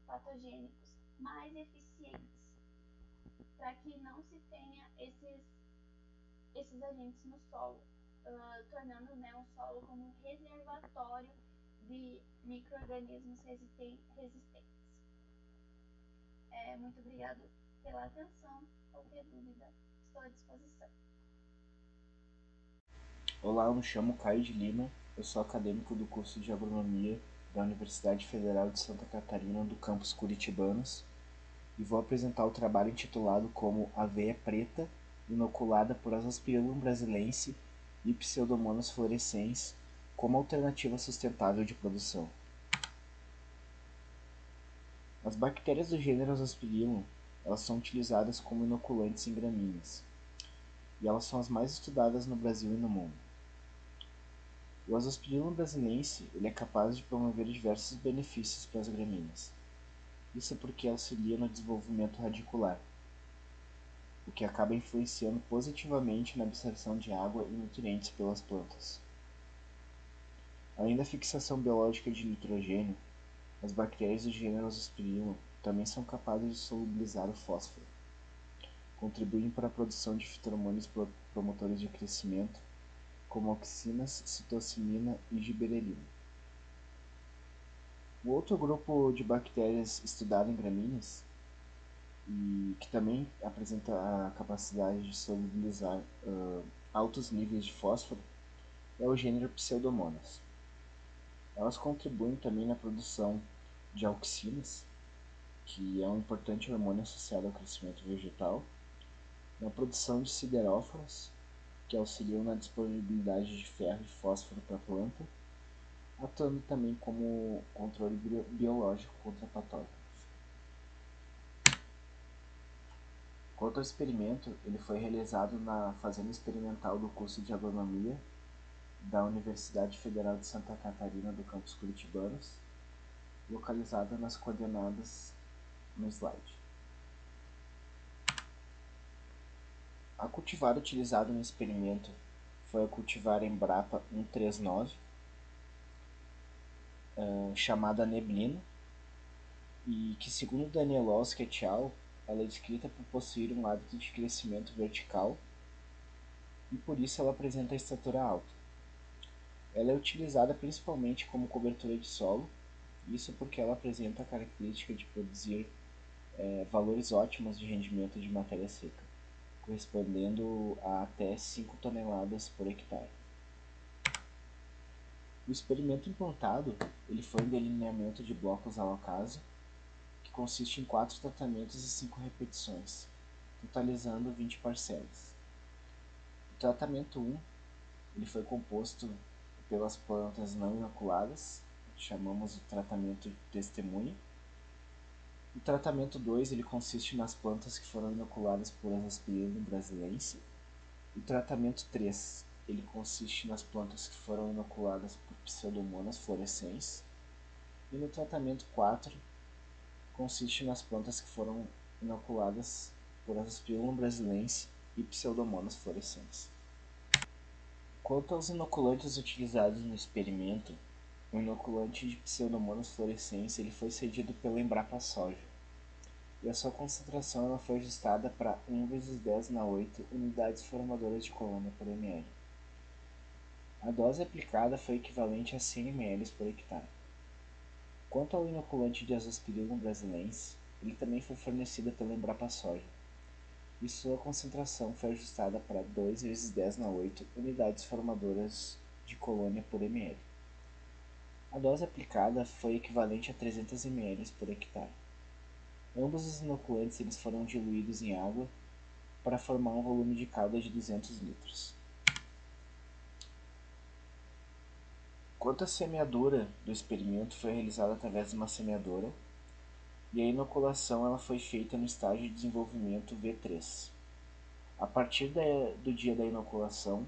patogênicos mais eficientes, para que não se tenha esses agentes no solo, tornando, né, um solo como um reservatório de micro-organismos resistentes. Muito obrigado pela atenção. Qualquer dúvida, estou à disposição. Olá, eu me chamo Caio de Lima, eu sou acadêmico do curso de Agronomia da Universidade Federal de Santa Catarina, do campus Curitibanos, e vou apresentar o trabalho intitulado como Aveia Preta inoculada por Azospirillum brasilense e Pseudomonas fluorescens como alternativa sustentável de produção. As bactérias do gênero Azospirillum, elas são utilizadas como inoculantes em gramíneas, e elas são as mais estudadas no Brasil e no mundo. O Azospirillum brasilense, ele é capaz de promover diversos benefícios para as gramíneas. Isso porque auxilia no desenvolvimento radicular, o que acaba influenciando positivamente na absorção de água e nutrientes pelas plantas. Além da fixação biológica de nitrogênio, as bactérias do gênero Azospirillum também são capazes de solubilizar o fósforo, contribuem para a produção de fitohormônios promotores de crescimento, como auxinas, citocinina e giberelina. O outro grupo de bactérias estudado em gramíneas, e que também apresenta a capacidade de solubilizar altos níveis de fósforo, é o gênero Pseudomonas. Elas contribuem também na produção de auxinas, que é um importante hormônio associado ao crescimento vegetal, na produção de sideróforas, que auxiliam na disponibilidade de ferro e fósforo para a planta, atuando também como controle biológico contra patógenos. Quanto ao experimento, ele foi realizado na Fazenda Experimental do curso de Agronomia da Universidade Federal de Santa Catarina do campus Curitibanos, localizada nas coordenadas no slide. A cultivar utilizada no experimento foi a cultivar Embrapa 139, chamada Neblina, e que, segundo Danielowski et al., ela é descrita por possuir um hábito de crescimento vertical e por isso ela apresenta a estatura alta. Ela é utilizada principalmente como cobertura de solo, isso porque ela apresenta a característica de produzir valores ótimos de rendimento de matéria seca, correspondendo a até 5 toneladas por hectare. O experimento implantado ele foi um delineamento de blocos ao acaso, que consiste em 4 tratamentos e 5 repetições, totalizando 20 parcelas. O tratamento 1 ele foi composto pelas plantas não inoculadas, que chamamos de tratamento de testemunha. O tratamento 2 ele consiste nas plantas que foram inoculadas por Azospirillum brasilense. O tratamento 3 ele consiste nas plantas que foram inoculadas por Pseudomonas fluorescens. E no tratamento 4 consiste nas plantas que foram inoculadas por Azospirillum brasilense e Pseudomonas fluorescens. Quanto aos inoculantes utilizados no experimento, o inoculante de Pseudomonas fluorescens ele foi cedido pela Embrapa Soja, e a sua concentração ela foi ajustada para 1 × 10⁸ unidades formadoras de colônia por ml. A dose aplicada foi equivalente a 100 ml por hectare. Quanto ao inoculante de Azospirillum brasilense, ele também foi fornecido pela Embrapa Soja, e sua concentração foi ajustada para 2 × 10⁸ unidades formadoras de colônia por ml. A dose aplicada foi equivalente a 300 ml por hectare. Ambos os inoculantes eles foram diluídos em água para formar um volume de calda de 200 litros. Quanto à semeadura do experimento, foi realizada através de uma semeadora, e a inoculação ela foi feita no estágio de desenvolvimento V3. A partir do dia da inoculação,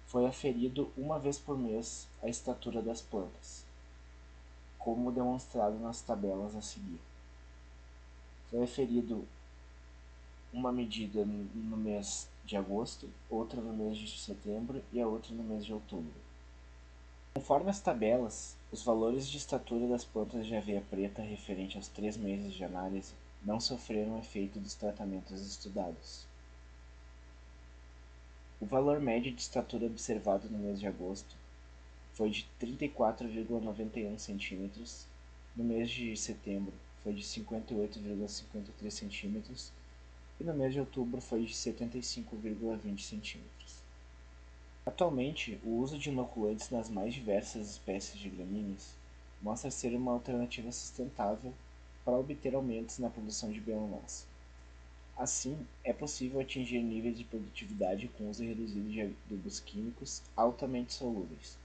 foi aferido uma vez por mês a estatura das plantas, como demonstrado nas tabelas a seguir. Foi aferido uma medida no mês de agosto, outra no mês de setembro e a outra no mês de outubro. Conforme as tabelas, os valores de estatura das plantas de aveia preta referente aos 3 meses de análise não sofreram efeito dos tratamentos estudados. O valor médio de estatura observado no mês de agosto foi de 34,91 cm, no mês de setembro foi de 58,53 cm e no mês de outubro foi de 75,20 cm. Atualmente, o uso de inoculantes nas mais diversas espécies de gramíneas mostra ser uma alternativa sustentável para obter aumentos na produção de biomassa. Assim, é possível atingir níveis de produtividade com uso reduzido de adubos químicos altamente solúveis,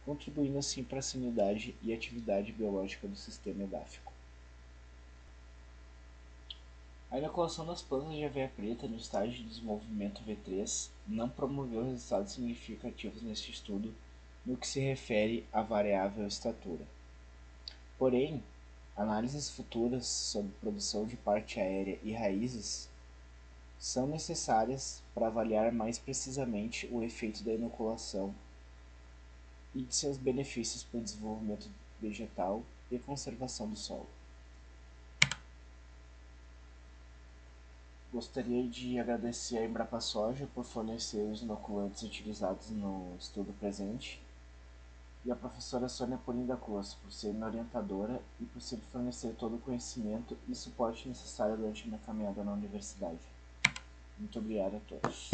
contribuindo assim para a sanidade e atividade biológica do sistema edáfico. A inoculação das plantas de aveia preta no estágio de desenvolvimento V3 não promoveu resultados significativos neste estudo no que se refere à variável estatura. Porém, análises futuras sobre produção de parte aérea e raízes são necessárias para avaliar mais precisamente o efeito da inoculação e de seus benefícios para o desenvolvimento vegetal e conservação do solo. Gostaria de agradecer à Embrapa Soja por fornecer os inoculantes utilizados no estudo presente e à professora Sônia Purim da Costa por ser minha orientadora e por sempre fornecer todo o conhecimento e suporte necessário durante minha caminhada na universidade. Muito obrigado a todos.